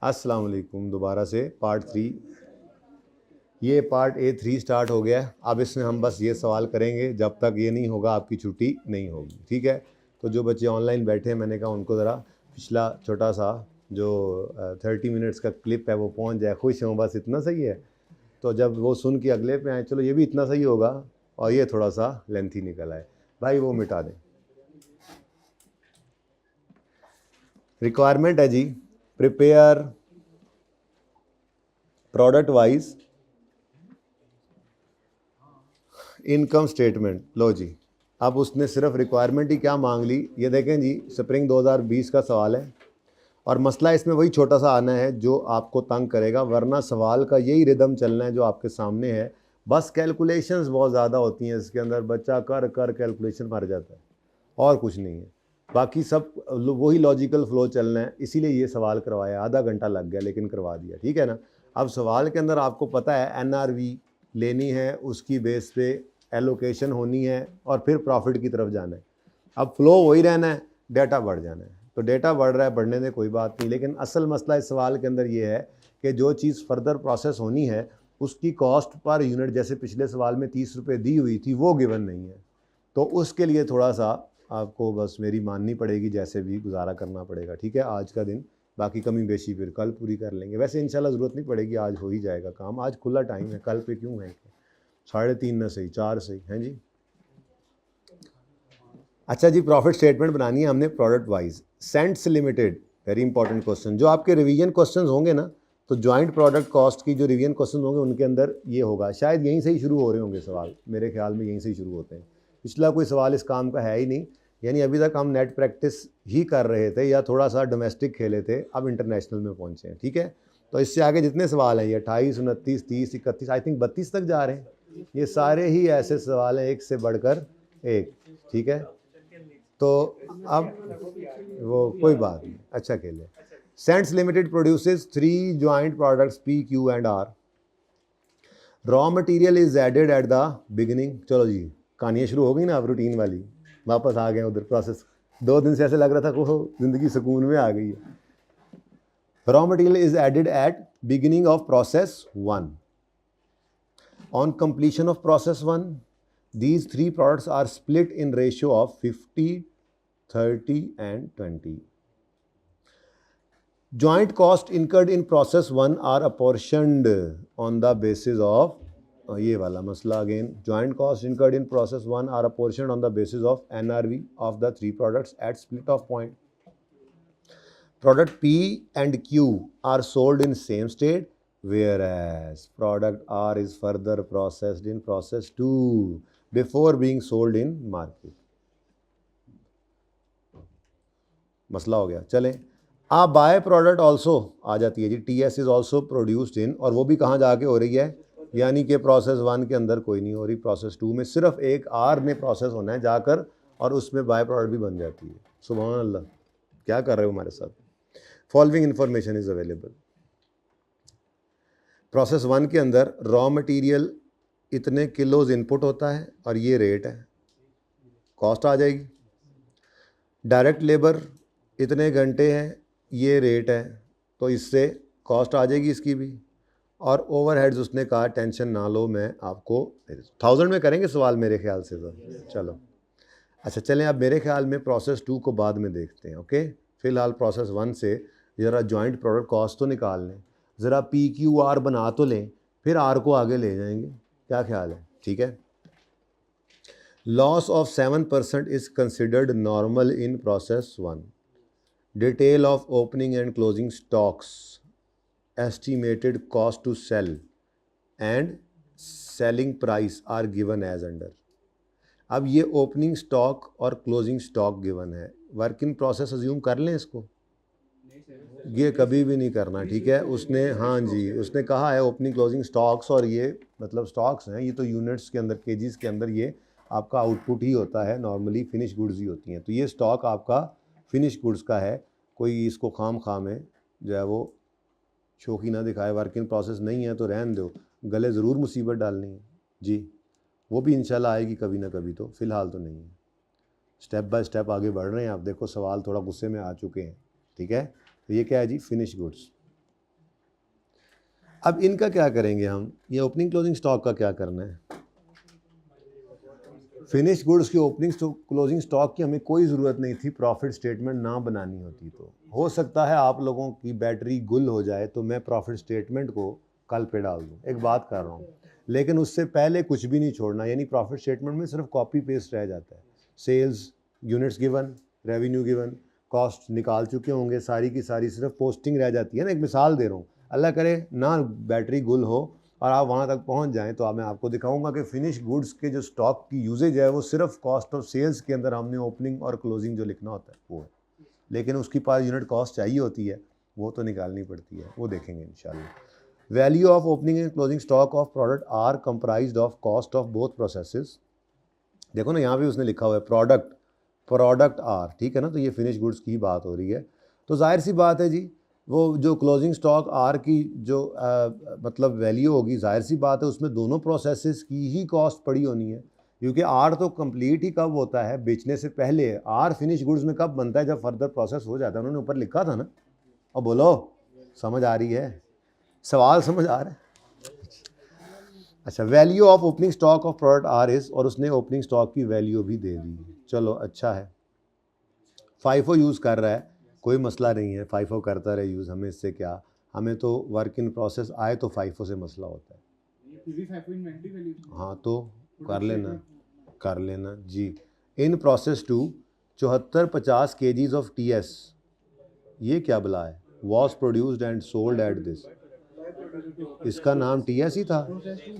अस्सलाम वालेकुम। दोबारा से पार्ट 3, ये पार्ट A3 स्टार्ट हो गया है। अब इसमें हम बस ये सवाल करेंगे, जब तक ये नहीं होगा आपकी छुट्टी नहीं होगी, ठीक है। तो जो बच्चे ऑनलाइन बैठे हैं, मैंने कहा उनको ज़रा पिछला छोटा सा जो 30 मिनट्स का क्लिप है वो पहुंच जाए। खुश हूँ, बस इतना सही है। तो जब वो सुन के अगले पे आए, चलो ये भी इतना सही होगा और ये थोड़ा सा लेंथी निकल आए, भाई वो मिटा दें। रिक्वायरमेंट है जी, prepare product wise income statement. लो जी, अब उसने सिर्फ रिक्वायरमेंट ही क्या मांग ली। ये देखें जी, स्प्रिंग 2020 का सवाल है और मसला इसमें वही छोटा सा आना है जो आपको तंग करेगा, वरना सवाल का यही रिदम चलना है जो आपके सामने है। बस कैलकुलेशंस बहुत ज़्यादा होती हैं इसके अंदर, बच्चा कर कर कैलकुलेशन मर जाता है और कुछ नहीं है। बाकी सब वही लॉजिकल फ्लो चलना है, इसीलिए ये सवाल करवाया। आधा घंटा लग गया लेकिन करवा दिया, ठीक है ना। अब सवाल के अंदर आपको पता है NRV लेनी है, उसकी बेस पे एलोकेशन होनी है और फिर प्रॉफिट की तरफ जाना है। अब फ्लो वही रहना है, डेटा बढ़ जाना है। तो डेटा बढ़ रहा है, बढ़ने में कोई बात नहीं, लेकिन असल मसला इस सवाल के अंदर ये है कि जो चीज़ फर्दर प्रोसेस होनी है उसकी कॉस्ट पर यूनिट, जैसे पिछले सवाल में 30 रुपये दी हुई थी, वो गिवन नहीं है। तो उसके लिए थोड़ा सा आपको बस मेरी माननी पड़ेगी, जैसे भी गुजारा करना पड़ेगा, ठीक है। आज का दिन बाकी कमी बेशी फिर कल पूरी कर लेंगे। वैसे इंशाल्लाह ज़रूरत नहीं पड़ेगी, आज हो ही जाएगा काम। आज खुला टाइम है, कल पे क्यों है। 3:30 न सही 4 सही हैं जी। अच्छा जी, प्रॉफिट स्टेटमेंट बनानी है हमने product wise. Saints limited, very important question. जो आपके रिवीजन क्वेश्चन होंगे ना, तो जॉइंट प्रोडक्ट कॉस्ट की जो रिवीजन क्वेश्चन होंगे उनके अंदर ये होगा। शायद यहीं से ही शुरू हो रहे होंगे सवाल, मेरे ख्याल में यहीं से ही शुरू होते हैं। पिछला कोई सवाल इस काम का है ही नहीं, यानी अभी तक हम नेट प्रैक्टिस ही कर रहे थे या थोड़ा सा डोमेस्टिक खेले थे, अब इंटरनेशनल में पहुँचे हैं, ठीक है। तो इससे आगे जितने सवाल हैं, ये 28, 29, 30, 31, आई थिंक 32 तक जा रहे हैं। ये सारे ही ऐसे सवाल हैं, एक से बढ़कर एक, ठीक है। तो अब वो कोई बात नहीं, अच्छा खेले। Saints limited produces 3 joint products P, Q and R। Raw material is added at the beginning. चलो जी, कहानियाँ शुरू हो गई ना, अब रूटीन वाली वापस आ गए उधर। प्रोसेस 2 दिन से ऐसे लग रहा था को जिंदगी सुकून में आ गई है। Raw material is added at beginning of process 1। On completion of process 1, these 3 products are split in ratio of 50, 30 and 20. Joint cost incurred in process 1 are apportioned on the basis of, ये वाला मसला again, joint cost incurred in process 1 are apportioned on the basis of NRV of the 3 products at split off point. Product P and Q are sold in same state, whereas product R is further processed in process 2 before being sold in market. मसला हो गया। चलें, आ by product also आ जाती है जी। TS is also produced in, और वो भी कहाँ जाके हो रही है, यानी कि प्रोसेस 1 के अंदर कोई नहीं हो रही, प्रोसेस 2 में सिर्फ एक R ने प्रोसेस होना है जाकर, और उसमें बाय प्रोडक्ट भी बन जाती है। सुभान अल्लाह, क्या कर रहे हो हमारे साथ। Following information is available. Process 1 के अंदर रॉ मटेरियल इतने किलोज इनपुट होता है और ये रेट है, कॉस्ट आ जाएगी। डायरेक्ट लेबर इतने घंटे हैं, ये रेट है, तो इससे कॉस्ट आ जाएगी इसकी भी। और ओवरहेड्स उसने कहा टेंशन ना लो, मैं आपको 1000 में करेंगे सवाल मेरे ख्याल से। तो चलो अच्छा, चलें अब मेरे ख्याल में प्रोसेस 2 को बाद में देखते हैं, ओके। फ़िलहाल प्रोसेस 1 से ज़रा जॉइंट प्रोडक्ट कॉस्ट तो निकाल लें, ज़रा PQR बना तो लें, फिर R को आगे ले जाएंगे। क्या ख्याल है, ठीक है। Loss of 7% is considered normal in process 1। Detail of opening and closing stocks, estimated cost to sell and selling price are given as under. अब ये ओपनिंग स्टॉक और क्लोजिंग स्टॉक गिवन है, वर्क इन प्रोसेस अज्यूम कर लें इसको, ये कभी भी नहीं करना, ठीक है। उसने, हाँ जी, उसने कहा है ओपनिंग क्लोजिंग स्टॉक्स, और ये मतलब स्टॉक्स हैं, ये तो यूनिट्स के अंदर, केजीज के अंदर ये आपका आउटपुट ही होता है, नॉर्मली फिनिश गुड्स ही होती हैं। तो ये स्टॉक आपका फिनिश गुड्स का है, कोई इसको खाम खा में जो है वो शौकी ना दिखाए। वर्क इन प्रोसेस नहीं है तो रहन दो, गले ज़रूर मुसीबत डालनी है जी, वो भी इंशाल्लाह आएगी कभी ना कभी, तो फ़िलहाल तो नहीं है। स्टेप बाय स्टेप आगे बढ़ रहे हैं। आप देखो सवाल थोड़ा गुस्से में आ चुके हैं, ठीक है। तो ये क्या है जी, फिनिश गुड्स। अब इनका क्या करेंगे हम, ये ओपनिंग क्लोजिंग स्टॉक का क्या करना है। फिनिश गुड्स की ओपनिंग क्लोजिंग स्टॉक की हमें कोई ज़रूरत नहीं थी, प्रॉफिट स्टेटमेंट ना बनानी होती तो। हो सकता है आप लोगों की बैटरी गुल हो जाए तो मैं प्रॉफिट स्टेटमेंट को कल पे डाल दूँ, एक बात कर रहा हूँ, लेकिन उससे पहले कुछ भी नहीं छोड़ना, यानी प्रॉफिट स्टेटमेंट में सिर्फ कॉपी पेस्ट रह जाता है। Sales, units given, revenue given, cost निकाल चुके होंगे सारी की सारी, सिर्फ पोस्टिंग रह जाती है ना। एक मिसाल दे रहा हूँ, अल्लाह करे ना बैटरी गुल हो और आप वहाँ तक पहुँच जाएं तो मैं आपको दिखाऊंगा कि फिनिश गुड्स के जो स्टॉक की यूजेज है वो सिर्फ कॉस्ट ऑफ सेल्स के अंदर हमने ओपनिंग और क्लोजिंग जो लिखना होता है वो है, लेकिन उसकी पास यूनिट कॉस्ट चाहिए होती है, वो तो निकालनी पड़ती है, वो देखेंगे इंशाल्लाह। Value of opening and closing stock of product are comprised of cost of both processes. देखो ना, यहाँ भी उसने लिखा हुआ है प्रोडक्ट आर, ठीक है ना, तो ये फिनिश गुड्स की बात हो रही है। तो जाहिर सी बात है जी, वो जो क्लोजिंग स्टॉक आर की जो मतलब वैल्यू होगी, जाहिर सी बात है उसमें दोनों प्रोसेसेस की ही कॉस्ट पड़ी होनी है, क्योंकि आर तो कंप्लीट ही कब होता है, बेचने से पहले। आर फिनिश गुड्स में कब बनता है, जब फर्दर प्रोसेस हो जाता है। उन्होंने ऊपर लिखा था ना, और बोलो समझ आ रही है, सवाल समझ आ रहा है। अच्छा, value of opening stock of product R is, और उसने ओपनिंग स्टॉक की वैल्यू भी दे दी। चलो अच्छा है, फाइफो यूज़ कर रहा है, कोई मसला नहीं है, फाइफो करता रहे यूज़, हमें इससे क्या, हमें तो वर्क इन प्रोसेस आए तो फाइफो से मसला होता है। हाँ तो कर लेना जी। In process two 7450 kgs of TS, ये क्या बुला है, was produced and sold at this, इसका नाम TS ही था।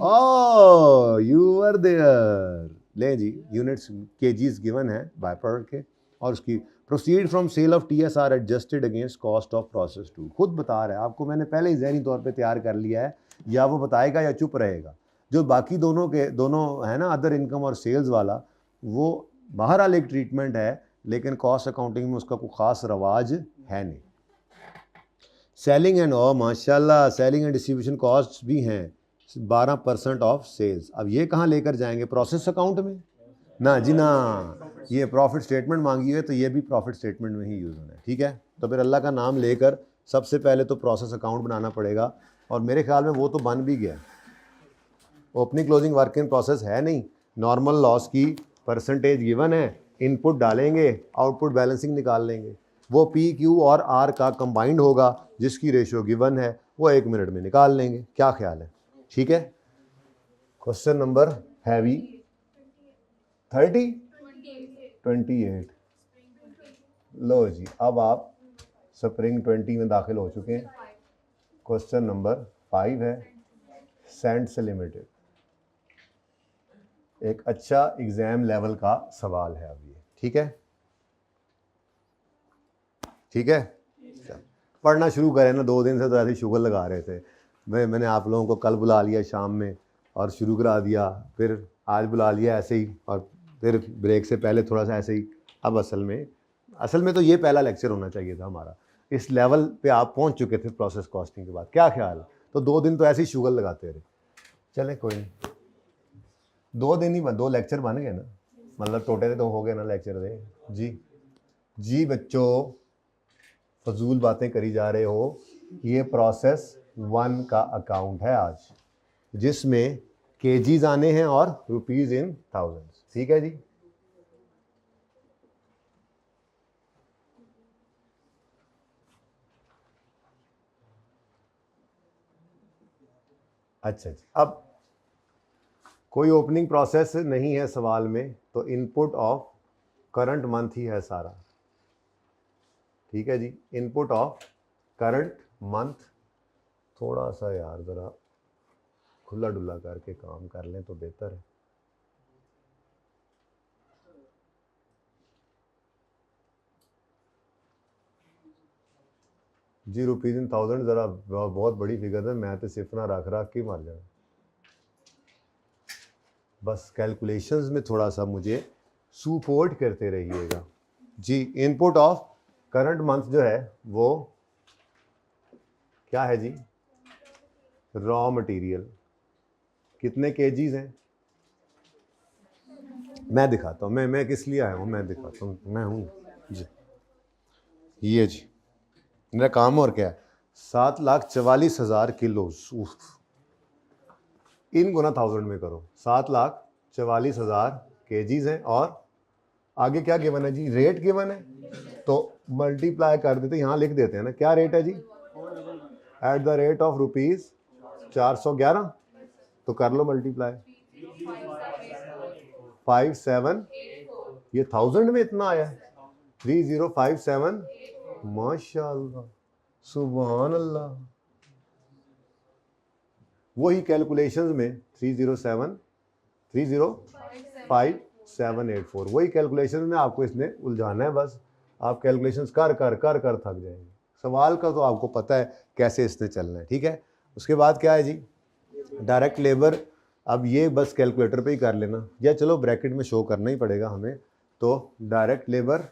ओह यू आर देयर, ले जी, यूनिट्स केजीज गिवन है बाय प्रोडक्ट के, और उसकी proceed from sale of TS are adjusted against cost of process two. खुद बता रहा है आपको, मैंने पहले ही ज़हनी तौर पे तैयार कर लिया है, या वो बताएगा या चुप रहेगा। जो बाकी दोनों है ना, अदर इनकम और सेल्स वाला, वो बहरहाल एक ट्रीटमेंट है, लेकिन कॉस्ट अकाउंटिंग में उसका कोई ख़ास रवाज है नहीं। सेलिंग एंड माशाल्लाह, सेलिंग एंड डिस्ट्रीब्यूशन कॉस्ट भी हैं 12% ऑफ सेल्स। अब ये कहाँ लेकर जाएंगे, प्रोसेस अकाउंट में ना जी ना, ये प्रॉफिट स्टेटमेंट मांगी है तो ये भी प्रॉफिट स्टेटमेंट में ही यूज़ होना है, ठीक है। तो फिर अल्लाह का नाम लेकर सबसे पहले तो प्रोसेस अकाउंट बनाना पड़ेगा, और मेरे ख्याल में वो तो बन भी गया। Opening closing work in process है नहीं, नॉर्मल लॉस की परसेंटेज गिवन है, इनपुट डालेंगे, आउटपुट बैलेंसिंग निकाल लेंगे, वो PQ और R का कंबाइंड होगा जिसकी रेशियो गिवन है, वो 1 मिनट में निकाल लेंगे। क्या ख्याल है, ठीक है। Question number heavy 28। लो जी, अब आप स्प्रिंग 20 में दाखिल हो चुके हैं। क्वेश्चन नंबर 5 है, सेंट्स लिमिटेड। एक अच्छा एग्जाम लेवल का सवाल है अब ये, ठीक है, ठीक है। पढ़ना शुरू करें ना, 2 दिन से तो ऐसे शुगर लगा रहे थे। मैंने आप लोगों को कल बुला लिया शाम में और शुरू करा दिया, फिर आज बुला लिया ऐसे ही, और फिर ब्रेक से पहले थोड़ा सा ऐसे ही। अब असल में तो ये पहला लेक्चर होना चाहिए था हमारा, इस लेवल पे आप पहुंच चुके थे प्रोसेस कॉस्टिंग के बाद। क्या ख्याल है, तो 2 दिन तो ऐसे ही शुगर लगाते रहे। चले कोई नहीं, 2 दिन ही 2 लेक्चर बन गए ना, मतलब टोटे तो हो गए ना लेक्चर दे जी बच्चों, फजूल बातें करी जा रहे हो। ये प्रोसेस 1 का अकाउंट है आज, जिसमें केजीज आने हैं और रुपीज इन थाउजेंड्स, ठीक है जी। अच्छा जी, अब कोई ओपनिंग प्रोसेस नहीं है सवाल में, तो इनपुट ऑफ करंट मंथ ही है सारा, ठीक है जी। इनपुट ऑफ करंट मंथ, थोड़ा सा यार ज़रा खुला डुला करके काम कर लें तो बेहतर है। जी रुपीज इन थाउजेंड ज़रा बहुत बड़ी फिगर है, मैं तो सिर्फ ना रख के मार जाए, बस कैलकुलेशंस में थोड़ा सा मुझे सपोर्ट करते रहिएगा जी। इनपुट ऑफ करंट मंथ जो है वो क्या है जी, रॉ मटेरियल। कितने केजीज हैं, मैं दिखाता हूँ, मैं किस लिए आया हूँ, मैं दिखाता हूँ, मैं हूँ जी, ये जी मेरा काम और क्या है, 7,44,000 किलो। इन गुना 1000 में करो, 7,44,000 केजीज हैं। और आगे क्या गिवन है जी? रेट गिवन है, तो मल्टीप्लाई कर देते, यहाँ लिख देते हैं ना, क्या रेट है जी? एट द रेट ऑफ ₹411, तो कर लो मल्टीप्लाई। 57, ये 1000 में इतना आया है, 3057। माशाअल्लाह, सुभान अल्लाह। वही कैलकुलेशंस में 307 वही कैलकुलेशन में आपको इसने उलझाना है। बस आप कैलकुलेशंस कर कर कर कर थक जाएंगे। सवाल का तो आपको पता है कैसे इसने चलना है, ठीक है। उसके बाद क्या है जी? Direct labour. अब ये बस कैलकुलेटर पे ही कर लेना, या चलो ब्रैकेट में शो करना ही पड़ेगा हमें। तो डायरेक्ट लेबर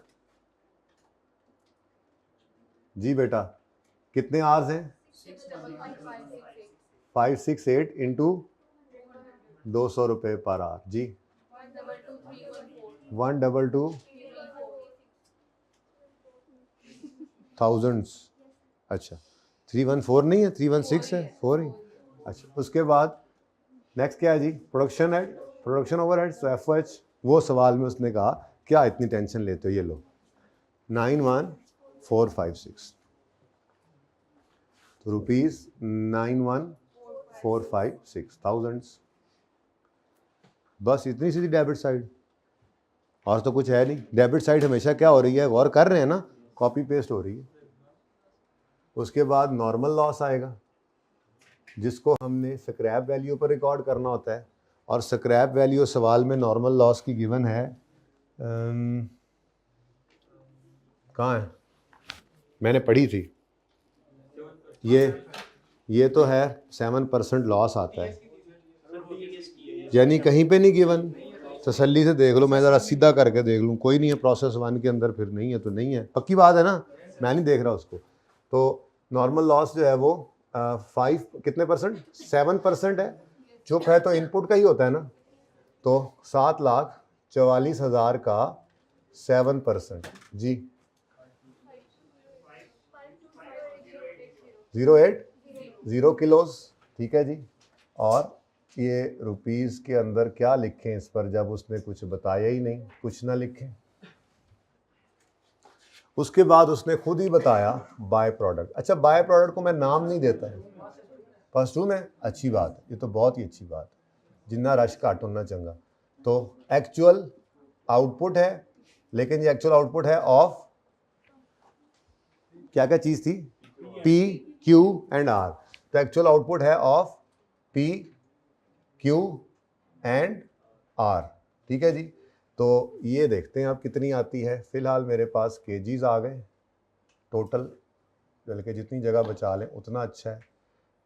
जी बेटा कितने आवर्स हैं? 568 इंटू 200 रुपये पर आवर जी। 122 थाउजेंड्स। अच्छा 314 नहीं है, 316 है, 4 ही। अच्छा उसके बाद नेक्स्ट क्या है जी? Production head, production overhead. तो FOH, वो सवाल में उसने कहा क्या इतनी टेंशन लेते हो, ये लो 91456, तो ₹91456 थाउजेंड्स। बस इतनी सीधी डेबिट साइड, और तो कुछ है नहीं। डेबिट साइड हमेशा क्या हो रही है, गौर कर रहे हैं ना, कॉपी पेस्ट हो रही है। उसके बाद नॉर्मल लॉस आएगा, जिसको हमने स्क्रैप वैल्यू पर रिकॉर्ड करना होता है। और स्क्रैप वैल्यू सवाल में नॉर्मल लॉस की गिवन है, कहाँ है? मैंने पढ़ी थी, ये तो है 7% लॉस आता है, यानी कहीं पे नहीं गिवन। तसल्ली से देख लो, मैं ज़रा सीधा करके देख लूँ, कोई नहीं है प्रोसेस 1 के अंदर, फिर नहीं है तो नहीं है, पक्की बात है ना, मैं नहीं देख रहा उसको। तो नॉर्मल लॉस जो है वो 5 कितने परसेंट? 7% है। चुप है तो इनपुट का ही होता है ना, तो 7,44,000 का 7% जी 080 किलोज, ठीक है जी। और ये रुपीस के अंदर क्या लिखें इस पर, जब उसने कुछ बताया ही नहीं, कुछ ना लिखें। उसके बाद उसने खुद ही बताया बाय प्रोडक्ट। अच्छा बाय प्रोडक्ट को मैं नाम नहीं देता है, फर्स्ट में अच्छी बात है, ये तो बहुत ही अच्छी बात है, जिन्ना रश घट होना चंगा। तो एक्चुअल आउटपुट है, लेकिन ये एक्चुअल आउटपुट है ऑफ क्या क्या चीज थी? P, Q and R। तो एक्चुअल आउटपुट है of P, Q and R, ठीक है जी। तो ये देखते हैं अब कितनी आती है। फिलहाल मेरे पास केजीज आ गए टोटल, बल्कि जितनी जगह बचा लें उतना अच्छा है।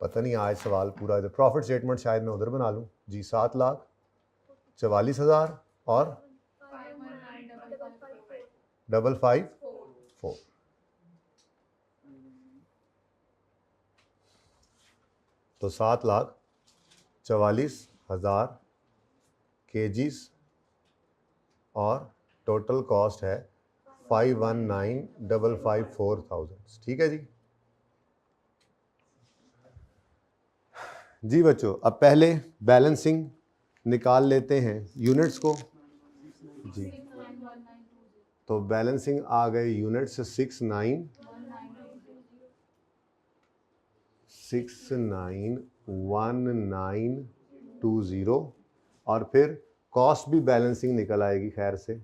पता नहीं आज सवाल पूरा है, प्रॉफिट स्टेटमेंट शायद मैं उधर बना लूँ जी। 7,44,000 और 554। तो 7,44,000 केजीज और टोटल कॉस्ट है 519,554,000, ठीक है जी। जी बच्चों, अब पहले बैलेंसिंग निकाल लेते हैं यूनिट्स को जी। तो बैलेंसिंग आ गए यूनिट्स 691920, और फिर कॉस्ट भी बैलेंसिंग निकल आएगी खैर से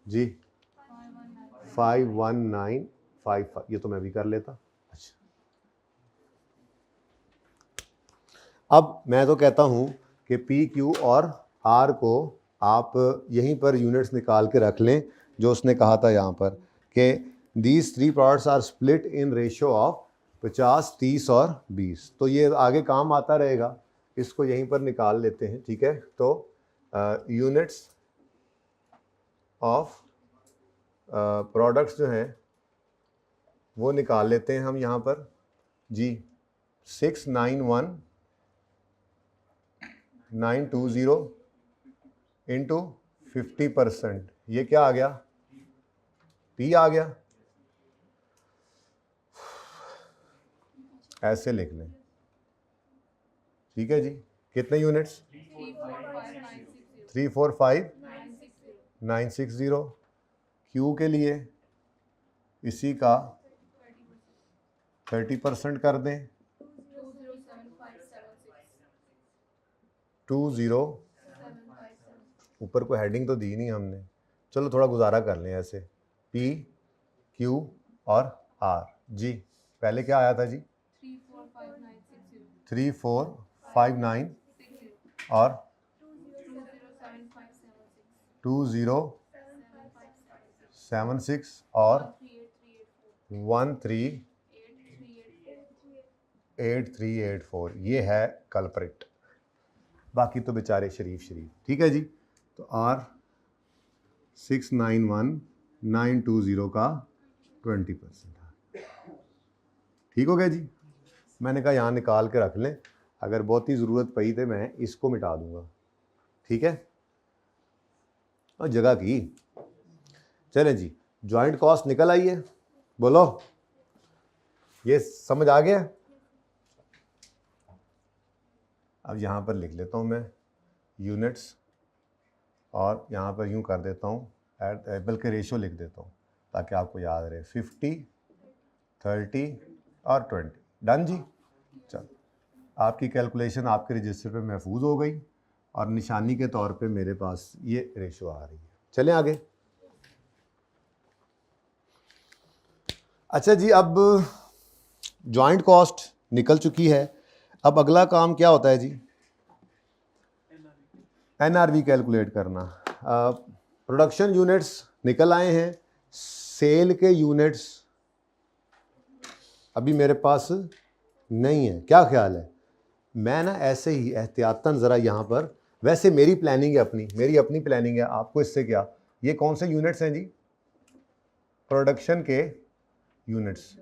जी 51955। ये तो मैं भी कर लेता। अच्छा अब मैं तो कहता हूं कि P, Q और R को आप यहीं पर यूनिट्स निकाल के रख लें, जो उसने कहा था यहाँ पर कि these 3 products are split in ratio of 50, 30 और 20। तो ये आगे काम आता रहेगा, इसको यहीं पर निकाल लेते हैं, ठीक है। तो यूनिट्स ऑफ प्रोडक्ट्स जो हैं वो निकाल लेते हैं हम यहाँ पर जी। 691,920 इंटू 50%, ये क्या आ गया? P आ गया। ऐसे लिख लें, ठीक है जी। कितने यूनिट्स? 345,960। क्यू के लिए इसी का 30% कर दें, 20। ऊपर कोई हेडिंग तो दी नहीं हमने, चलो थोड़ा गुजारा कर लें ऐसे, पी क्यू और आर जी। पहले क्या आया था जी? 3459 और 2076 और 138384। ये है कल्प्रिट, बाकी तो बेचारे शरीफ। ठीक है जी। तो R691920 का 20%। ठीक हो गया जी। मैंने कहा यहाँ निकाल के रख लें, अगर बहुत ही ज़रूरत पड़ी तो मैं इसको मिटा दूंगा, ठीक है। और जगह की चले जी, जॉइंट कॉस्ट निकल आई है, बोलो ये समझ आ गया। अब यहाँ पर लिख लेता हूँ मैं यूनिट्स, और यहाँ पर यूँ कर देता हूँ बल्कि रेशो लिख देता हूँ ताकि आपको याद रहे, 50, 30 और 20। डन जी। चलो, आपकी कैलकुलेशन आपके रजिस्टर पे महफूज हो गई और निशानी के तौर पे मेरे पास ये रेशो आ रही है। चलें आगे। अच्छा जी, अब जॉइंट कॉस्ट निकल चुकी है, अब अगला काम क्या होता है जी? एनआरवी कैलकुलेट करना। प्रोडक्शन यूनिट्स निकल आए हैं, सेल के यूनिट्स अभी मेरे पास नहीं है। क्या ख्याल है, मैं ना ऐसे ही एहतियातन ज़रा यहाँ पर, वैसे मेरी प्लानिंग है अपनी, मेरी अपनी प्लानिंग है, आपको इससे क्या। ये कौन से यूनिट्स हैं जी? प्रोडक्शन के यूनिट्स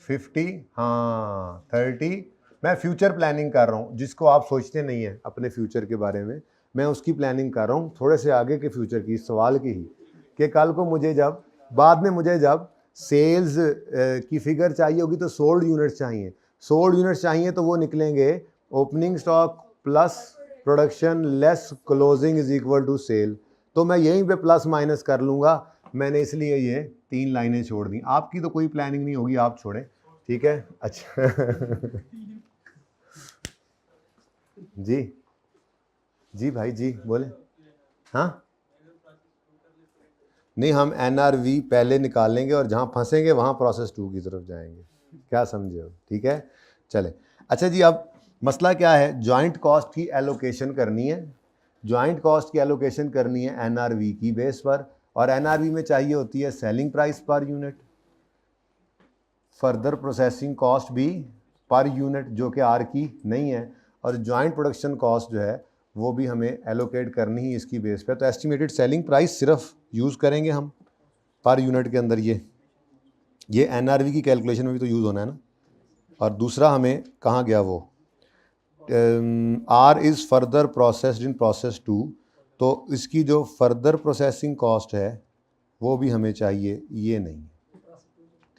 50, हाँ 30। मैं फ्यूचर प्लानिंग कर रहा हूँ, जिसको आप सोचते नहीं हैं अपने फ्यूचर के बारे में, मैं उसकी प्लानिंग कर रहा हूँ, थोड़े से आगे के फ्यूचर की, इस सवाल की ही, कि कल को मुझे जब बाद में मुझे जब सेल्स की फिगर चाहिए होगी तो सोल्ड यूनिट्स चाहिए, सोल्ड यूनिट्स चाहिए तो वो निकलेंगे opening stock plus production less closing is equal to sale. तो मैं यहीं पे प्लस माइनस कर लूँगा, मैंने इसलिए ये 3 लाइनें छोड़ दी। आपकी तो कोई प्लानिंग नहीं होगी, आप छोड़ें, ठीक है। अच्छा जी जी भाई जी बोले। हाँ नहीं, हम एनआरवी पहले निकालेंगे और जहाँ फंसेंगे वहाँ प्रोसेस 2 की तरफ जाएंगे, क्या समझे हो, ठीक है। चले, अच्छा जी, अब मसला क्या है, जॉइंट कॉस्ट की एलोकेशन करनी है, जॉइंट कॉस्ट की एलोकेशन करनी है एनआरवी की बेस पर, और एनआरवी में चाहिए होती है selling price per unit, further processing cost भी पर यूनिट जो कि आर की नहीं है, और जॉइंट प्रोडक्शन कॉस्ट जो है वो भी हमें एलोकेट करनी ही इसकी बेस पे। तो एस्टिमेटेड सेलिंग प्राइस सिर्फ यूज़ करेंगे हम पर यूनिट के अंदर, ये एनआरवी की कैलकुलेशन में भी तो यूज़ होना है ना। और दूसरा हमें कहाँ गया वो, R is further processed in process 2, तो इसकी जो फर्दर प्रोसेसिंग कॉस्ट है वो भी हमें चाहिए, ये नहीं,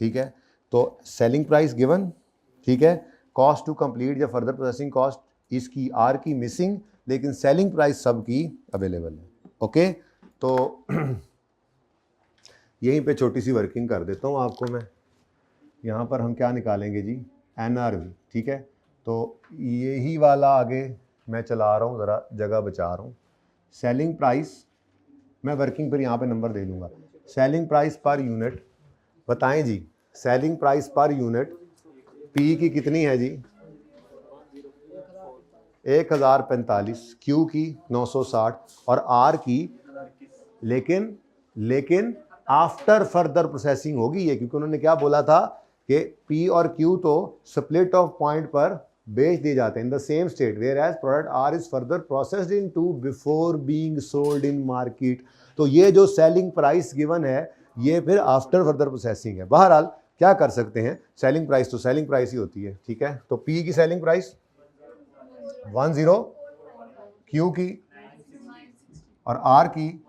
ठीक है। तो सेलिंग प्राइस गिवन, ठीक है, कॉस्ट टू कंप्लीट या फर्दर प्रोसेसिंग कॉस्ट इसकी आर की मिसिंग, लेकिन सेलिंग प्राइस सब की अवेलेबल है। ओके, तो यहीं पे छोटी सी वर्किंग कर देता हूँ आपको मैं। यहाँ पर हम क्या निकालेंगे जी, एनआरवी, ठीक है। तो यही वाला आगे मैं चला रहा हूँ, ज़रा जगह बचा रहा हूँ। सेलिंग प्राइस मैं वर्किंग पर यहाँ पे नंबर दे दूँगा। सेलिंग प्राइस पर यूनिट बताएं जी, selling price per unit P की कितनी है जी? 1045, क्यू की 960 और आर की, लेकिन आफ्टर फर्दर प्रोसेसिंग होगी ये, क्योंकि उन्होंने क्या बोला था कि पी और क्यू तो स्प्लिट ऑफ पॉइंट पर बेच दिए जाते हैं in the same state, whereas product R is further processed in two before being sold in market. तो ये जो सेलिंग प्राइस गिवन है ये फिर आफ्टर फर्दर प्रोसेसिंग है। बहरहाल क्या कर सकते हैं, सेलिंग प्राइस तो सेलिंग प्राइस ही होती है, ठीक है। तो पी की सेलिंग प्राइस 10, क्यू की और आर की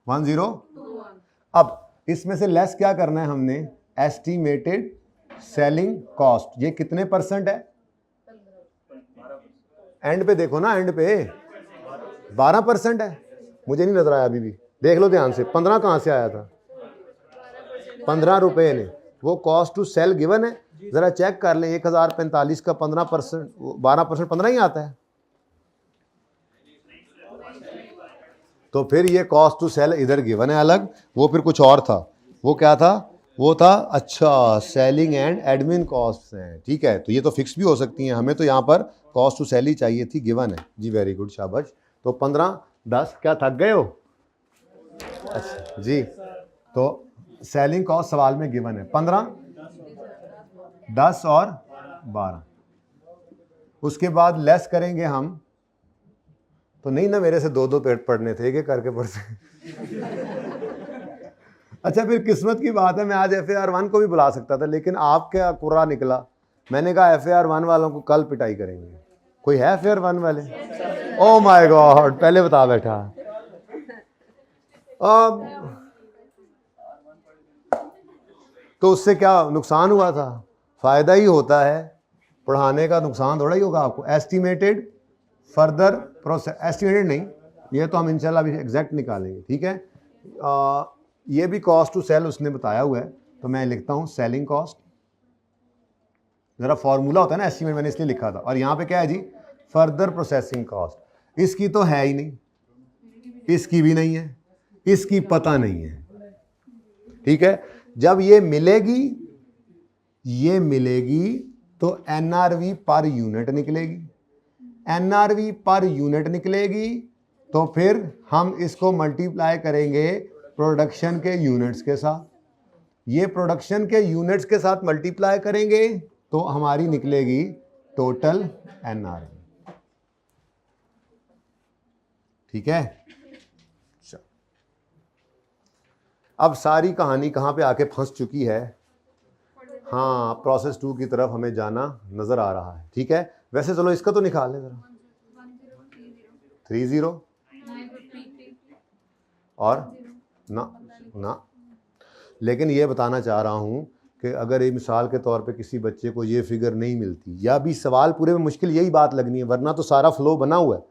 10। अब इसमें से लेस क्या करना है हमने, एस्टिमेटेड सेलिंग कॉस्ट, ये कितने परसेंट है? एंड पे देखो ना, एंड पे 12% है। मुझे नहीं नजर आया अभी भी, देख लो ध्यान से। 15 कहाँ से आया था? 15 रुपए ने, वो कॉस्ट टू सेल गिवन है। जरा चेक कर लें, 1045 का 15%, 12% 15 ही आता है। तो फिर ये कॉस्ट टू सेल इधर गिवन है अलग, वो फिर कुछ और था। वो क्या था? वो था, अच्छा, सेलिंग एंड एडमिन कॉस्ट हैं। ठीक है, तो ये तो फिक्स भी हो सकती हैं, हमें तो यहाँ पर कॉस्ट टू सेल ही चाहिए थी, गिवन है जी। वेरी गुड, शाबाश। तो 15, 10, क्या थक गए हो? अच्छा जी, तो सेलिंग कॉस्ट सवाल में गिवन है 15, 10 और 12। उसके बाद लेस करेंगे हम, तो नहीं ना, मेरे से दो दो पेट पढ़ने थे, एक एक करके पढ़ते। अच्छा, फिर किस्मत की बात है, मैं आज FAR1 को भी बुला सकता था, लेकिन आपका कुरा निकला। मैंने कहा FAR1 वालों को कल पिटाई करेंगे। कोई है FAR1 वाले? ओह माय गॉड, पहले बता बैठा। तो उससे क्या नुकसान हुआ था? फायदा ही होता है पढ़ाने का, नुकसान थोड़ा ही होगा आपको। एस्टिमेटेड फर्दर प्रोसेस, एस्टिमेटेड नहीं, ये तो हम इंशाल्लाह अभी एग्जैक्ट निकालेंगे। ठीक है, ये भी कॉस्ट टू सेल उसने बताया हुआ है, तो मैं लिखता हूँ सेलिंग कॉस्ट। जरा फॉर्मूला होता है ना एस्टिमेट, मैंने इसलिए लिखा था। और यहाँ पे क्या है जी? Further processing cost. इसकी तो है ही नहीं, इसकी भी नहीं है, इसकी पता नहीं है। ठीक है, जब ये मिलेगी तो NRV पर यूनिट निकलेगी। NRV पर यूनिट निकलेगी तो फिर हम इसको मल्टीप्लाई करेंगे प्रोडक्शन के यूनिट्स के साथ। ये प्रोडक्शन के यूनिट्स के साथ मल्टीप्लाई करेंगे तो हमारी निकलेगी टोटल NRV। ठीक है, अब सारी कहानी कहाँ पे आके फंस चुकी है? हाँ, प्रोसेस 2 की तरफ हमें जाना नजर आ रहा है। ठीक है, वैसे चलो इसका तो निकाल लें जरा। 30 और ना, लेकिन ये बताना चाह रहा हूँ कि अगर ये मिसाल के तौर पे किसी बच्चे को ये फिगर नहीं मिलती, या भी सवाल पूरे में मुश्किल यही बात लगनी है, वरना तो सारा फ्लो बना हुआ है।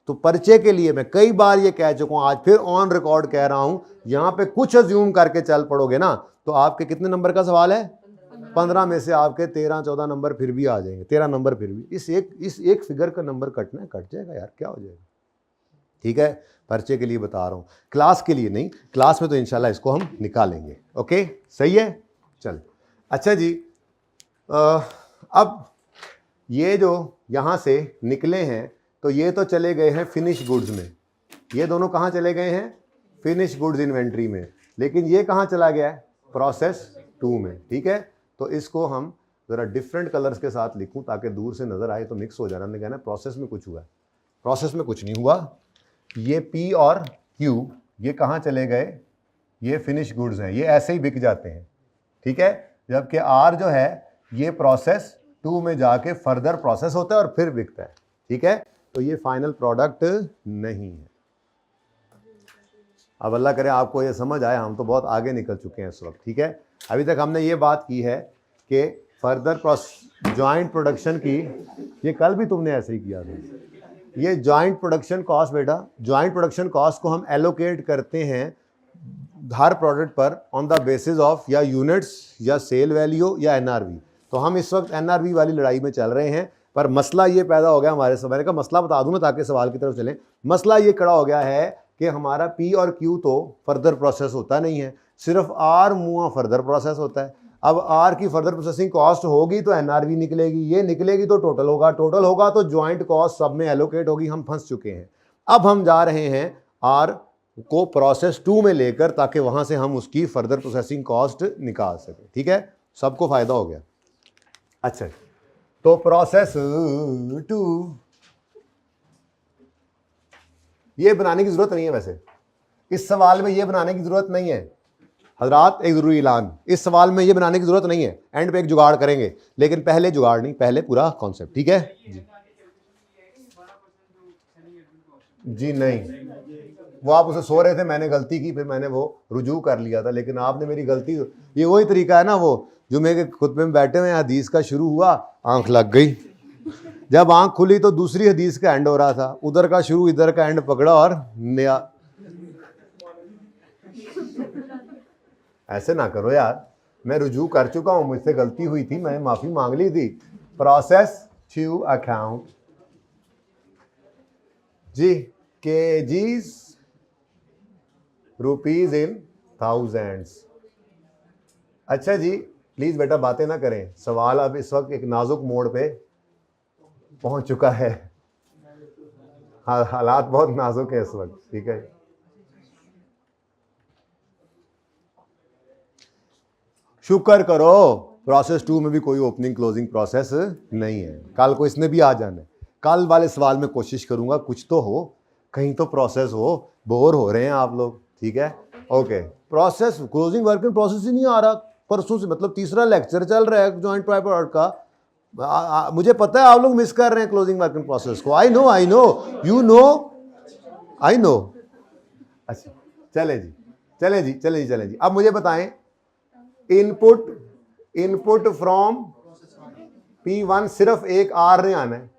तो पर्चे के लिए मैं कई बार ये कह चुका हूँ, आज फिर ऑन रिकॉर्ड कह रहा हूँ, यहाँ पे कुछ अज्यूम करके चल पड़ोगे ना तो आपके कितने नंबर का सवाल है? 15 में से आपके 13-14 नंबर फिर भी आ जाएंगे, 13 नंबर फिर भी। इस एक फिगर का नंबर कटना है, कट जाएगा यार, क्या हो जाएगा। ठीक है, पर्चे के लिए बता रहा हूँ, क्लास के लिए नहीं। क्लास में तो इंशाल्लाह इसको हम निकालेंगे। ओके, सही है, चल। अच्छा जी, अब ये जो यहाँ से निकले हैं, तो ये तो चले गए हैं फिनिश गुड्स में। ये दोनों कहाँ चले गए हैं? फिनिश गुड्स इन्वेंट्री में। लेकिन ये कहाँ चला गया है? प्रोसेस 2 में। ठीक है, तो इसको हम ज़रा डिफरेंट कलर्स के साथ लिखूं ताकि दूर से नज़र आए, तो मिक्स हो जाना। हमने कहना प्रोसेस में कुछ हुआ है, प्रोसेस में कुछ नहीं हुआ। ये P और Q ये कहाँ चले गए? ये फिनिश गुड्स हैं, ये ऐसे ही बिक जाते हैं। ठीक है, जबकि R जो है ये प्रोसेस 2 में जाके फर्दर प्रोसेस होता है और फिर बिकता है। ठीक है, तो ये फाइनल प्रोडक्ट नहीं है। अब अल्लाह करे आपको ये समझ आए, हम तो बहुत आगे निकल चुके हैं इस वक्त। ठीक है, अभी तक हमने ये बात की है कि फर्दर जॉइंट प्रोडक्शन की, ये कल भी तुमने ऐसे ही किया था। ये जॉइंट प्रोडक्शन कॉस्ट, बेटा जॉइंट प्रोडक्शन कॉस्ट को हम एलोकेट करते हैं हर प्रोडक्ट पर ऑन द बेसिस ऑफ या यूनिट्स या सेल वैल्यू या NRV। तो हम इस वक्त NRV वाली लड़ाई में चल रहे हैं, पर मसला ये पैदा हो गया हमारे से। मैंने कहा मसला बता दूं ना ताकि सवाल की तरफ चलें। मसला ये खड़ा हो गया है कि हमारा P और Q तो फर्दर प्रोसेस होता नहीं है, सिर्फ R मुआ फर्दर प्रोसेस होता है। अब R की फर्दर प्रोसेसिंग कॉस्ट होगी तो NRV निकलेगी, ये निकलेगी तो टोटल होगा, टोटल होगा तो ज्वाइंट कॉस्ट सब में एलोकेट होगी। हम फंस चुके हैं। अब हम जा रहे हैं R को प्रोसेस 2 में लेकर, ताकि वहां से हम उसकी फर्दर प्रोसेसिंग कॉस्ट निकाल सकें। ठीक है, सबको फायदा हो गया। अच्छा, तो प्रोसेस 2 ये बनाने की जरूरत नहीं है। वैसे इस सवाल में ये बनाने की जरूरत नहीं है हजरात, एक जरूरी ऐलान, इस सवाल में ये बनाने की जरूरत नहीं है। एंड पे एक जुगाड़ करेंगे, लेकिन पहले जुगाड़ नहीं, पहले पूरा कॉन्सेप्ट। ठीक है जी नहीं, वो आप उसे सो रहे थे, मैंने गलती की, फिर मैंने वो रुजू कर लिया था। लेकिन आपने मेरी गलती, ये वही तरीका है ना, वो जुमे के खुतबे में बैठे हुए हदीस का शुरू हुआ, आंख लग गई। जब आंख खुली तो दूसरी हदीस का एंड हो रहा था, उधर का शुरू इधर का एंड पकड़ा और नया। ऐसे ना करो यार, मैं रुजू कर चुका हूं, मुझसे गलती हुई थी, मैंने माफी मांग ली थी। प्रोसेस टू अकाउंट जी, केजीज रुपीज इन थाउजेंड्स। अच्छा जी, प्लीज बेटा बातें ना करें, सवाल अब इस वक्त एक नाजुक मोड़ पे पहुंच चुका है, हालात बहुत नाजुक है इस वक्त, ठीक है। शुक्र करो प्रोसेस 2 में भी कोई ओपनिंग क्लोजिंग प्रोसेस नहीं है। कल को इसने भी आ जाना है। कल वाले सवाल में कोशिश करूंगा कुछ तो हो, कहीं तो प्रोसेस हो, बोर हो रहे हैं आप लोग, ठीक है। Okay, process closing working process ही नहीं आ रहा परसों से, मतलब तीसरा लेक्चर चल रहा है जॉइंट प्राइवेट का। मुझे पता है आप लोग मिस कर रहे हैं क्लोजिंग वर्किंग प्रोसेस को, I know you know, I know. अच्छा चले जी। अब मुझे बताएं, इनपुट फ्रॉम P1 सिर्फ एक R ने आना है,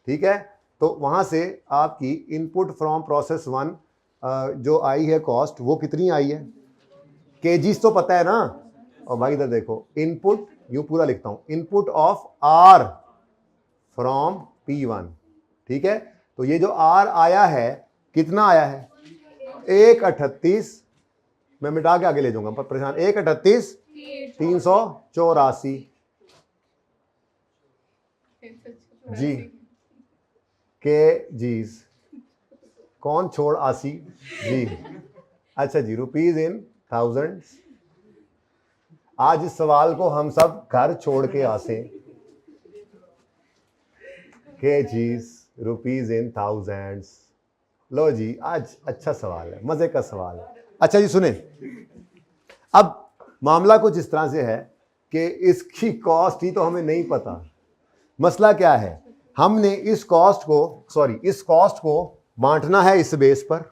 ठीक है। तो वहां से आपकी इनपुट फ्रॉम प्रोसेस 1 जो आई है कॉस्ट, वो कितनी आई है, केजीज तो पता है ना। और भाई इधर देखो, इनपुट यूं पूरा लिखता हूं, input of R from P1, ठीक है। तो ये जो R आया है, कितना आया है, 138, मैं मिटा के आगे ले जाऊंगा पर परेशान, 138 384 जी के जीज, कौन छोड़ 80 जी। अच्छा जी, रुपीज इन थाउजेंड्स। आज इस सवाल को हम सब घर छोड़ के आसे, के जीज रुपीज इन थाउजेंड्स। लो जी, आज अच्छा सवाल है, मजे का सवाल है। अच्छा जी सुने, अब मामला कुछ इस तरह से है कि इसकी कॉस्ट ही तो हमें नहीं पता। मसला क्या है, हमने इस कॉस्ट को बांटना है इस बेस पर,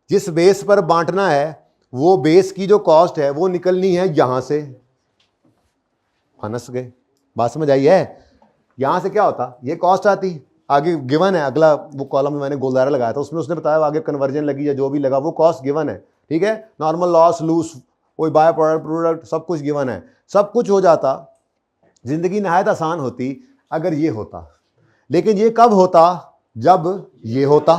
जिस बेस पर बांटना है वो बेस की जो कॉस्ट है वो निकलनी है यहां से। फंस गए, बात समझ आई है। यहां से क्या होता, ये कॉस्ट आती, आगे गिवन है, अगला वो कॉलम में मैंने गोलदारा लगाया था, उसमें उसने बताया आगे कन्वर्जन लगी या जो भी लगा वो कॉस्ट गिवन है, ठीक है। नॉर्मल लॉस लूस, कोई बाय प्रोडक्ट सब कुछ गिवन है। सब कुछ हो जाता, जिंदगी नहायत आसान होती अगर ये होता। लेकिन ये कब होता, जब ये होता,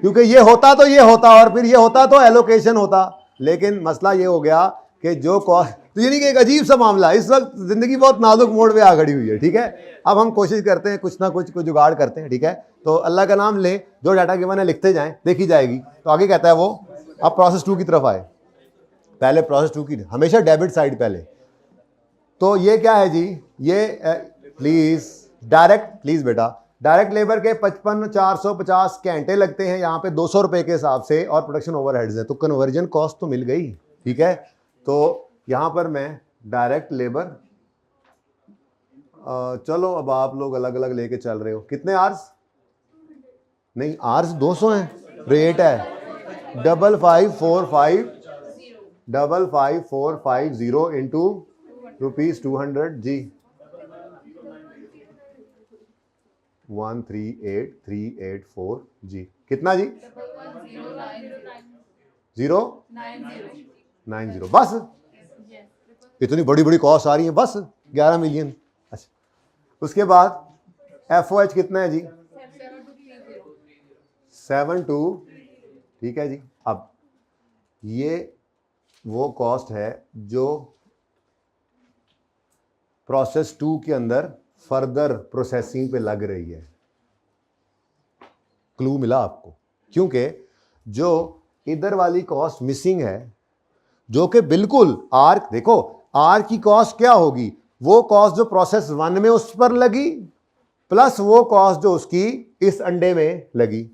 क्योंकि ये होता तो ये होता और फिर ये होता तो एलोकेशन होता। लेकिन मसला ये हो गया कि जो कॉस्ट, तो यानी कि एक अजीब सा मामला, इस वक्त जिंदगी बहुत नाजुक मोड़ पे आ खड़ी हुई है, ठीक है। अब हम कोशिश करते हैं कुछ ना कुछ जुगाड़ करते हैं, ठीक है। तो अल्लाह का नाम लें, जो डाटा गिवन है लिखते जाएं, देखी जाएगी। तो आगे कहता है वो, अब प्रोसेस 2 की तरफ आए। पहले प्रोसेस 2 की हमेशा डेबिट साइड पहले। तो ये क्या है जी, ये प्लीज बेटा, डायरेक्ट लेबर के 55,450 घंटे लगते हैं यहाँ पे 200 रुपए के हिसाब से, और प्रोडक्शन ओवरहेड्स है, तो कन्वर्जन कॉस्ट तो मिल गई, ठीक है। तो यहाँ पर मैं डायरेक्ट लेबर, चलो अब आप लोग अलग अलग लेके चल रहे हो, कितने आर्स, नहीं आर्स 200 हैं, रेट है 55,450 इंटू ₹200 जी, 138,384 जी, कितना जी, 090, बस इतनी बड़ी बड़ी कॉस्ट आ रही है, बस 11 मिलियन। अच्छा, उसके बाद FOH कितना है जी, 72, ठीक है जी। अब ये वो कॉस्ट है जो प्रोसेस 2 के अंदर फर्दर प्रोसेसिंग पे लग रही है। क्लू मिला आपको, क्योंकि जो इधर वाली कॉस्ट मिसिंग है, जो कि बिल्कुल आर, देखो आर की कॉस्ट क्या होगी, वो कॉस्ट जो प्रोसेस 1 में उस पर लगी प्लस वो कॉस्ट जो उसकी इस अंडे में लगी,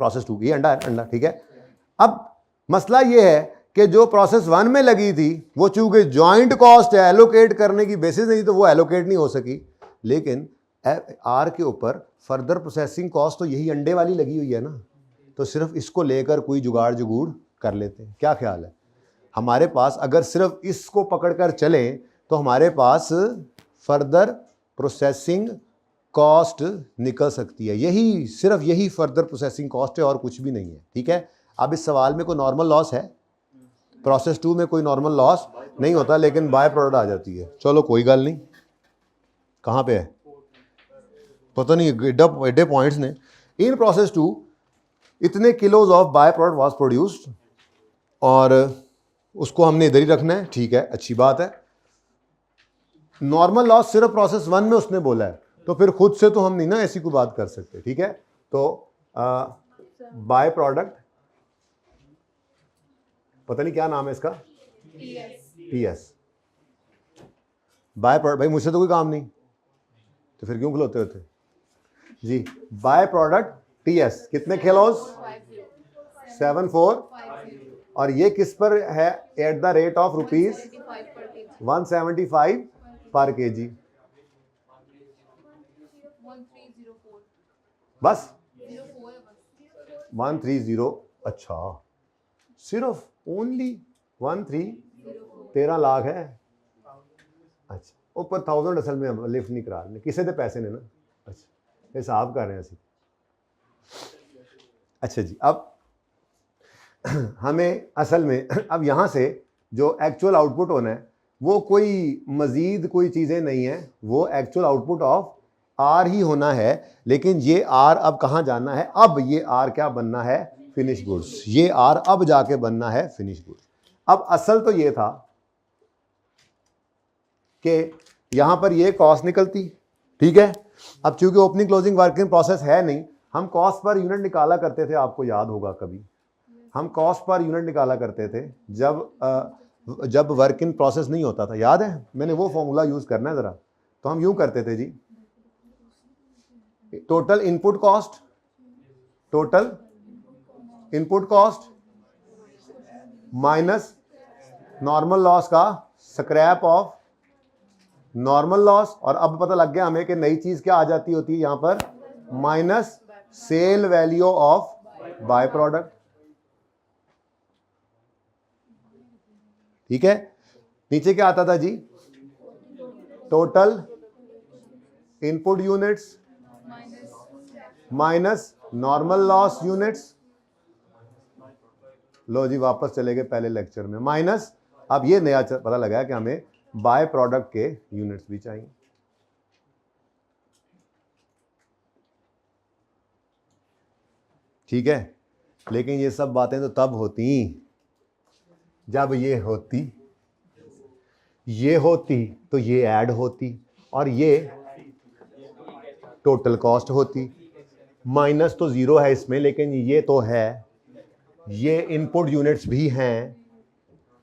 प्रोसेस 2 की अंडा, ठीक है। अब मसला ये है कि जो प्रोसेस 1 में लगी थी वो चूंकि जॉइंट कॉस्ट है, एलोकेट करने की बेसिस नहीं, तो वो एलोकेट नहीं हो सकी। लेकिन आर के ऊपर फर्दर प्रोसेसिंग कॉस्ट तो यही अंडे वाली लगी हुई है ना, तो सिर्फ इसको लेकर कोई जुगाड़ कर लेते हैं, क्या ख्याल है। हमारे पास अगर सिर्फ इसको पकड़कर चलें तो हमारे पास फर्दर प्रोसेसिंग कॉस्ट निकल सकती है। यही सिर्फ यही फर्दर प्रोसेसिंग कॉस्ट है और कुछ भी नहीं है। ठीक है, अब इस सवाल में कोई नॉर्मल लॉस है? प्रोसेस 2 में कोई नॉर्मल लॉस नहीं होता, लेकिन बाय प्रोडक्ट आ जाती है। चलो कोई गल नहीं, कहाँ पे है पता नहीं, एडे पॉइंट्स ने। इन प्रोसेस 2 इतने kilos of by product was produced और उसको हमने इधर ही रखना है। ठीक है, अच्छी बात है। नॉर्मल लॉस सिर्फ प्रोसेस 1 में उसने बोला है, तो फिर खुद से तो हम नहीं ना ऐसी कोई बात कर सकते। ठीक है, तो बाय प्रोडक्ट, पता नहीं क्या नाम है इसका, टीएस बाय प्रोडक्ट। भाई मुझसे तो कोई काम नहीं, तो फिर क्यों खिलौते होते जी? बाय प्रोडक्ट टीएस कितने किलोज? 74। और ये किस पर है? एट द रेट ऑफ ₹175 पर केजी। बस 130। अच्छा, सिर्फ ओनली 13 लाख है। अच्छा, ऊपर 1000 असल में लिफ्ट नहीं करा रहे, किसी के पैसे ने ना। अच्छा, हिसाब कर रहे हैं। अच्छा जी, अब हमें असल में अब यहाँ से जो एक्चुअल आउटपुट होना है वो कोई मज़ीद कोई चीज़ें नहीं है, वो एक्चुअल आउटपुट ऑफ आर ही होना है। लेकिन ये आर अब कहाँ जाना है? अब ये आर क्या बनना है? Finish goods. ये आर अब जाके बनना है फिनिश गुड्स। अब असल तो ये था कि यहाँ पर ये कॉस्ट निकलती। ठीक है, अब चूंकि ओपनिंग क्लोजिंग वर्किंग प्रोसेस है नहीं, हम कॉस्ट पर यूनिट निकाला करते थे। आपको याद होगा कभी हम कॉस्ट पर यूनिट निकाला करते थे जब वर्क इन प्रोसेस नहीं होता था। याद है? मैंने वो फॉर्मूला यूज करना है ज़रा। तो हम यूं करते थे जी, total input cost minus normal loss का स्क्रैप ऑफ नॉर्मल लॉस। और अब पता लग गया हमें कि नई चीज क्या आ जाती होती है यहां पर, minus sale value of by product. ठीक है, नीचे क्या आता था जी? Total input units minus normal loss units. लो जी, वापस चले गए पहले लेक्चर में, माइनस। अब ये नया पता लगा कि हमें बाय प्रोडक्ट के यूनिट्स भी चाहिए। ठीक है, लेकिन ये सब बातें तो तब होती जब ये होती तो ये ऐड होती और ये टोटल कॉस्ट होती। माइनस तो जीरो है इसमें, लेकिन ये तो है, ये इनपुट यूनिट्स भी हैं,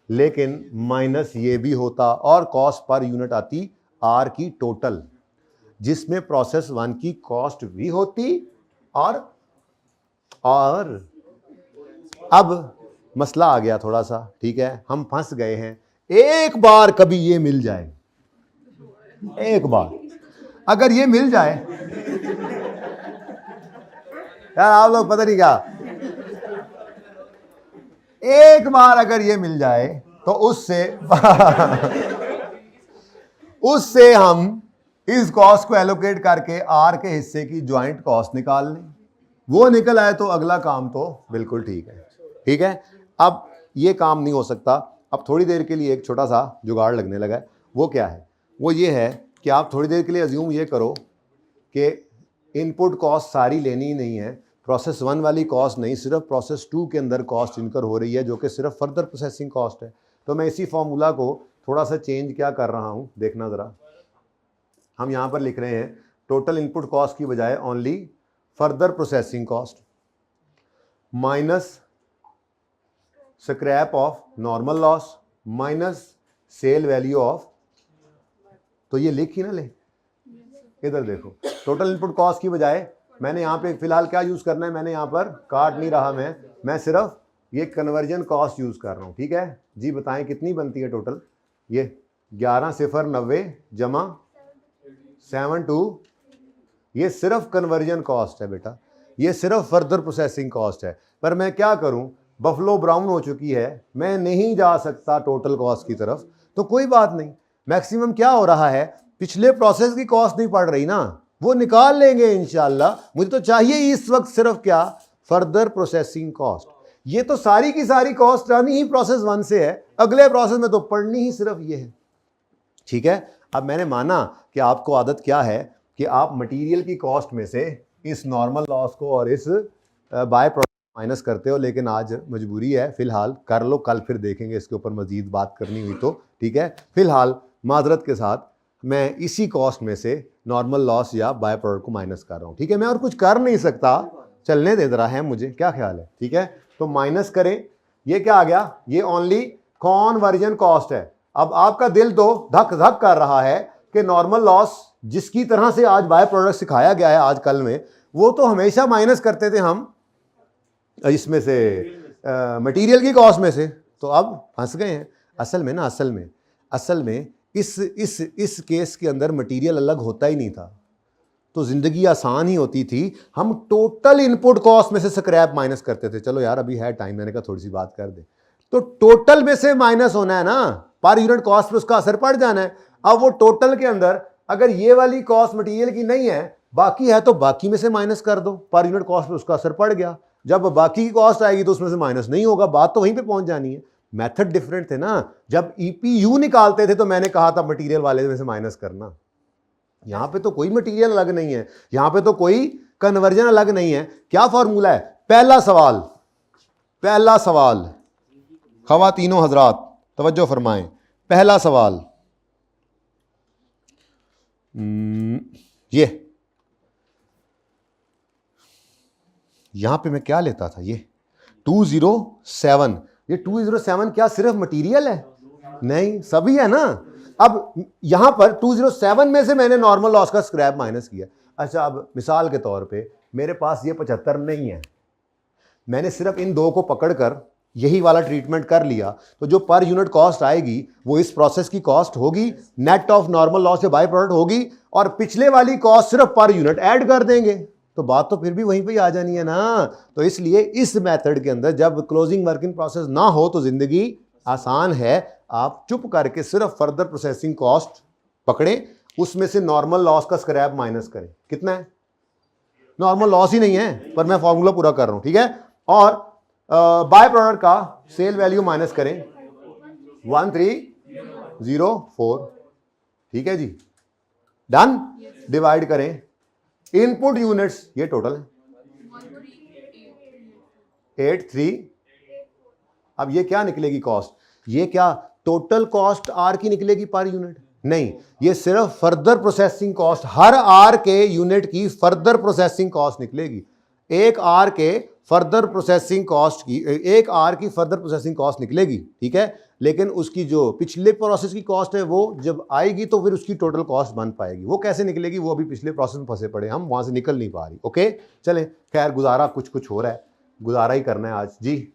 लेकिन माइनस ये भी होता और कॉस्ट पर यूनिट आती आर की टोटल, जिसमें प्रोसेस 1 की कॉस्ट भी होती। और अब मसला आ गया थोड़ा सा। ठीक है, हम फंस गए हैं। एक बार कभी ये मिल जाए, एक बार अगर ये मिल जाए, यार आप लोग पता नहीं क्या, एक बार अगर ये मिल जाए तो उससे हम इस कॉस्ट को एलोकेट करके आर के हिस्से की ज्वाइंट कॉस्ट निकाल लें। वो निकल आए तो अगला काम तो बिल्कुल ठीक है। ठीक है, अब ये काम नहीं हो सकता। अब थोड़ी देर के लिए एक छोटा सा जुगाड़ लगने लगा है। वो क्या है? वो ये है कि आप थोड़ी देर के लिए अज्यूम ये करो कि इनपुट कॉस्ट सारी लेनी ही नहीं है, प्रोसेस 1 वाली कॉस्ट नहीं, सिर्फ प्रोसेस 2 के अंदर कॉस्ट इनकर हो रही है, जो कि सिर्फ फर्दर प्रोसेसिंग कॉस्ट है। तो मैं इसी फॉर्मूला को थोड़ा सा चेंज क्या कर रहा हूँ, देखना ज़रा। हम यहाँ पर लिख रहे हैं टोटल इनपुट कॉस्ट की बजाय only further processing cost minus scrap of normal loss minus sale value of. तो ये लिख ही ना ले, इधर देखो, टोटल इनपुट कॉस्ट की बजाय मैंने यहाँ पे फिलहाल क्या यूज़ करना है, मैंने यहाँ पर काट नहीं रहा, मैं सिर्फ ये कन्वर्जन कॉस्ट यूज़ कर रहा हूँ। ठीक है जी, बताएं कितनी बनती है टोटल? ये 11,090 जमा 72, ये सिर्फ कन्वर्जन कॉस्ट है बेटा, ये सिर्फ फर्दर प्रोसेसिंग कॉस्ट है। पर मैं क्या करूँ, बफलो ब्राउन हो चुकी है, मैं नहीं जा सकता टोटल कॉस्ट की तरफ, तो कोई बात नहीं, मैक्सिमम क्या हो रहा है, पिछले प्रोसेस की कॉस्ट नहीं पड़ रही ना, वो निकाल लेंगे इंशाल्लाह। मुझे तो चाहिए इस वक्त सिर्फ क्या, फर्दर प्रोसेसिंग कॉस्ट। ये तो सारी की सारी कॉस्ट आनी ही प्रोसेस 1 से है, अगले प्रोसेस में तो पढ़नी ही सिर्फ ये है। ठीक है, अब मैंने माना कि आपको आदत क्या है कि आप मटेरियल की कॉस्ट में से इस नॉर्मल लॉस को और इस बाय प्रोडक्ट माइनस करते हो, लेकिन आज मजबूरी है, फिलहाल कर लो, कल फिर देखेंगे इसके ऊपर मजीद बात करनी हुई तो। ठीक है, फिलहाल माजरत के साथ मैं इसी कॉस्ट में से नॉर्मल लॉस या बाय प्रोडक्ट को माइनस कर रहा हूँ। ठीक है, मैं और कुछ कर नहीं सकता, चलने दे रहा है मुझे, क्या ख्याल है? ठीक है, तो माइनस करें, ये क्या आ गया, ये ओनली कॉन्वर्जन कॉस्ट है। अब आपका दिल तो धक धक कर रहा है कि नॉर्मल लॉस जिसकी तरह से आज बाय प्रोडक्ट सिखाया गया है आज कल में, वो तो हमेशा माइनस करते थे हम इसमें से मटेरियल की कॉस्ट में से, तो अब फंस गए हैं। असल में ना, असल में इस केस के अंदर मटेरियल अलग होता ही नहीं था, तो ज़िंदगी आसान ही होती थी। हम टोटल इनपुट कॉस्ट में से स्क्रैप माइनस करते थे। चलो यार, अभी है टाइम, मैंने कहा थोड़ी सी बात कर दे। तो टोटल में से माइनस होना है ना, पर यूनिट कॉस्ट पे उसका असर पड़ जाना है। अब वो टोटल के अंदर अगर ये वाली कॉस्ट मटेरियल की नहीं है, बाकी है, तो बाकी में से माइनस कर दो, पर यूनिट कॉस्ट पे उसका असर पड़ गया। जब बाकी की कॉस्ट आएगी तो उसमें से माइनस नहीं होगा, बात तो वहीं पे पहुंच जानी है। मेथड डिफरेंट थे ना, जब ईपीयू निकालते थे तो मैंने कहा था मटेरियल वाले में से माइनस करना। यहां पे तो कोई मटेरियल अलग नहीं है, यहां पे तो कोई कन्वर्जन अलग नहीं है। क्या फॉर्मूला है? पहला सवाल खवातीनों हजरात तवज्जो फरमाएं, पहला सवाल ये यहां पे मैं क्या लेता था, ये 207, ये 207 क्या सिर्फ मटेरियल है? नहीं, सभी है ना। अब यहां पर 207 में से मैंने नॉर्मल लॉस का स्क्रैप माइनस किया। अच्छा, अब मिसाल के तौर पे मेरे पास ये 75 नहीं है, मैंने सिर्फ इन दो को पकड़कर यही वाला ट्रीटमेंट कर लिया, तो जो पर यूनिट कॉस्ट आएगी वो इस प्रोसेस की कॉस्ट होगी, नेट ऑफ नॉर्मल लॉस या बाय प्रोडक्ट होगी, और पिछले वाली कॉस्ट सिर्फ पर यूनिट ऐड कर देंगे, तो बात तो फिर भी वहीं पे ही आ जानी है ना। तो इसलिए इस मेथड के अंदर जब क्लोजिंग वर्किंग प्रोसेस ना हो तो जिंदगी आसान है। आप चुप करके सिर्फ फर्दर प्रोसेसिंग कॉस्ट पकड़ें, उसमें से नॉर्मल लॉस का स्क्रैप माइनस करें। कितना है? नॉर्मल लॉस ही नहीं है, पर मैं फॉर्मूला पूरा कर रहा हूं। ठीक है, और बाय प्रोडक्ट का सेल वैल्यू माइनस करें 1304। ठीक है जी, डन। डिवाइड करें इनपुट यूनिट्स, ये टोटल है 83। अब ये क्या निकलेगी कॉस्ट? ये क्या टोटल कॉस्ट आर की निकलेगी पर यूनिट? नहीं, ये सिर्फ फर्दर प्रोसेसिंग कॉस्ट, हर आर के यूनिट की फर्दर प्रोसेसिंग कॉस्ट निकलेगी। एक आर के फर्दर प्रोसेसिंग कॉस्ट की, एक आर की फर्दर प्रोसेसिंग कॉस्ट निकलेगी। ठीक है, लेकिन उसकी जो पिछले प्रोसेस की कॉस्ट है वो जब आएगी तो फिर उसकी टोटल कॉस्ट बन पाएगी। वो कैसे निकलेगी? वो अभी पिछले प्रोसेस में फंसे पड़े, हम वहां से निकल नहीं पा रही। ओके, चले, खैर गुजारा कुछ हो रहा है, गुजारा ही करना है आज जी।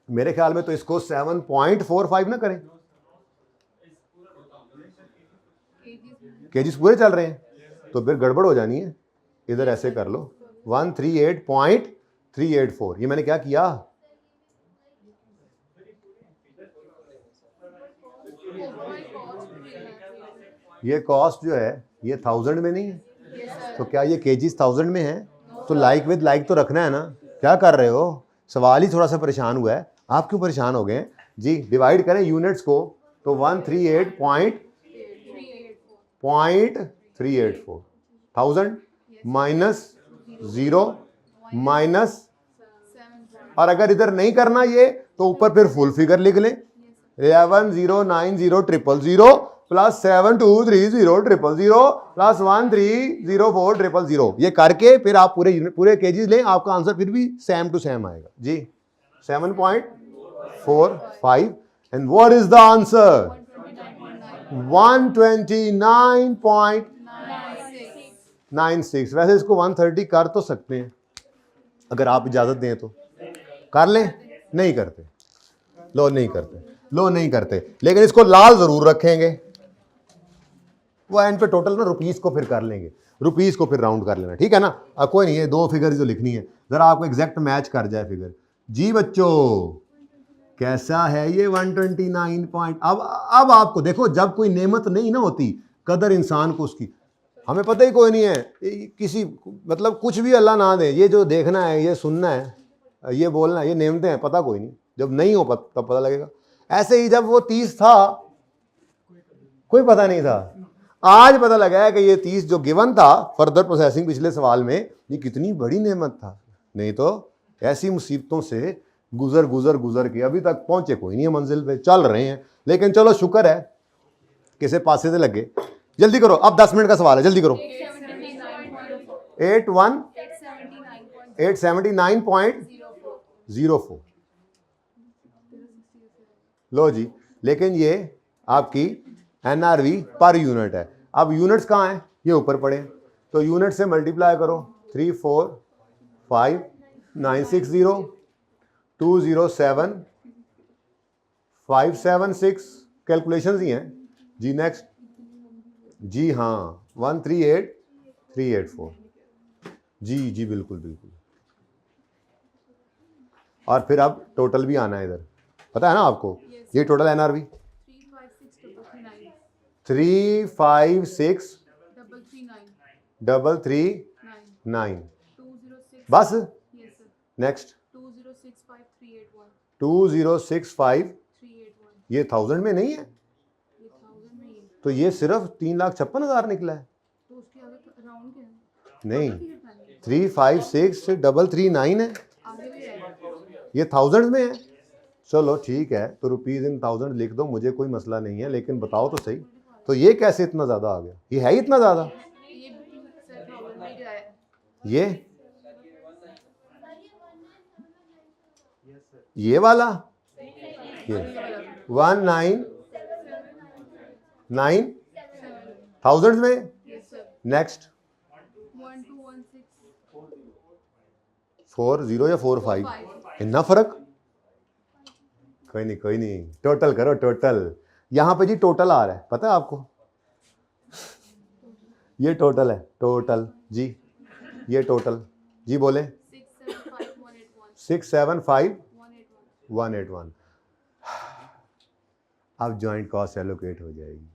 मेरे ख्याल में तो इसको 7.45 ना करें, केजीस पूरे चल रहे हैं तो फिर गड़बड़ हो जानी है। इधर ऐसे कर लो 138.384। ये मैंने क्या किया? ये कॉस्ट जो है ये 1000 में नहीं है, तो क्या ये केजीस 1000 में है? तो लाइक विद लाइक तो रखना है ना। क्या कर रहे हो? सवाल ही थोड़ा सा परेशान हुआ है। आप क्यों परेशान हो गए जी? डिवाइड करें यूनिट्स को तो 138.384, 1000 माइनस 0 माइनस, और अगर इधर नहीं करना ये तो ऊपर फिर फुल फिगर लिख लें 11,090,000 प्लस 7230,000 प्लस 1304,000। ये करके फिर आप पूरे केजीज लें, आपका आंसर फिर भी सेम टू सेम आएगा जी, 7.45। And what is the answer? 129.96। वैसे इसको 130 कर तो सकते हैं, अगर आप इजाजत दें तो कर लें। नहीं करते, लो नहीं करते, लेकिन इसको लाल जरूर रखेंगे। वो एंड पे टोटल ना रुपीस को फिर कर लेंगे। रुपीज़ को फिर राउंड कर लेना, ठीक है ना। अब कोई नहीं है, 2 फिगर जो लिखनी है, ज़रा आपको एग्जैक्ट मैच कर जाए फिगर। जी बच्चों कैसा है ये 129 पॉइंट। अब आपको देखो, जब कोई नेमत नहीं ना होती, कदर इंसान को उसकी हमें पता ही कोई नहीं है, किसी मतलब कुछ भी अल्लाह ना दे, ये जो देखना है, ये सुनना है, ये बोलना है, ये नेमतें हैं, पता कोई नहीं, जब नहीं हो तब पता लगेगा। ऐसे ही जब वो 30 था कोई पता नहीं था, आज पता लगा है कि ये 30 जो गिवन था फर्दर प्रोसेसिंग पिछले सवाल में, ये कितनी बड़ी नेमत था। नहीं तो ऐसी मुसीबतों से गुजर गुजर गुजर के अभी तक पहुंचे कोई नहीं है मंजिल पे, चल रहे हैं। लेकिन चलो शुक्र है किसी पासे से लगे। जल्दी करो, अब 10 मिनट का सवाल है, जल्दी करो। 879.04 लो जी। लेकिन ये आपकी एनआरवी पर यूनिट है। अब यूनिट्स कहाँ हैं, ये ऊपर पड़े, तो यूनिट से मल्टीप्लाई करो 345,960 207,576 कैलकुलेशंस ही हैं जी। नेक्स्ट जी हाँ 138,384 जी जी बिल्कुल बिल्कुल। और फिर अब टोटल भी आना है इधर, पता है ना आपको। ये टोटल एनआरवी 356,339 बस। नेक्स्ट 2065 ये 1000 में नहीं है, तो ये सिर्फ 3,56,000 निकला है। नहीं 356,339 है, ये 1000 में है। चलो ठीक है, तो रुपीज इन 1000 लिख दो, मुझे कोई मसला नहीं है, लेकिन बताओ तो सही, तो ये कैसे इतना ज्यादा आ गया, ये है इतना ज्यादा। ये वाला ये 199,000 में। नेक्स्ट 40 या 45, इतना फर्क। कोई नहीं कोई नहीं, टोटल करो टोटल। यहां पे जी टोटल आ रहा है, पता है आपको, ये टोटल है, टोटल जी, ये टोटल जी बोले 675,181। अब ज्वाइंट कॉस्ट एलोकेट हो जाएगी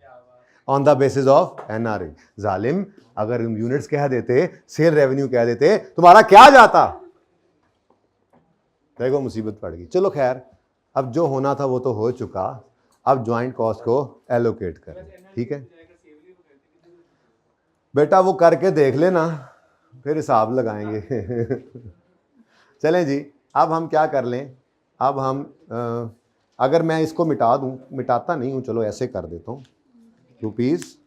on the basis of NRA. जालिम, अगर यूनिट्स कह देते, सेल रेवेन्यू कह देते, तुम्हारा क्या जाता। देखो मुसीबत पड़ गई। चलो खैर, अब जो होना था वो तो हो चुका, अब ज्वाइंट कॉस्ट को एलोकेट करें, ठीक है बेटा, वो करके देख लेना, फिर हिसाब लगाएंगे। चलें जी, अब हम क्या कर लें, अब हम अगर मैं इसको मिटा दूं, मिटाता नहीं हूं, चलो ऐसे कर देता हूं। रुपीस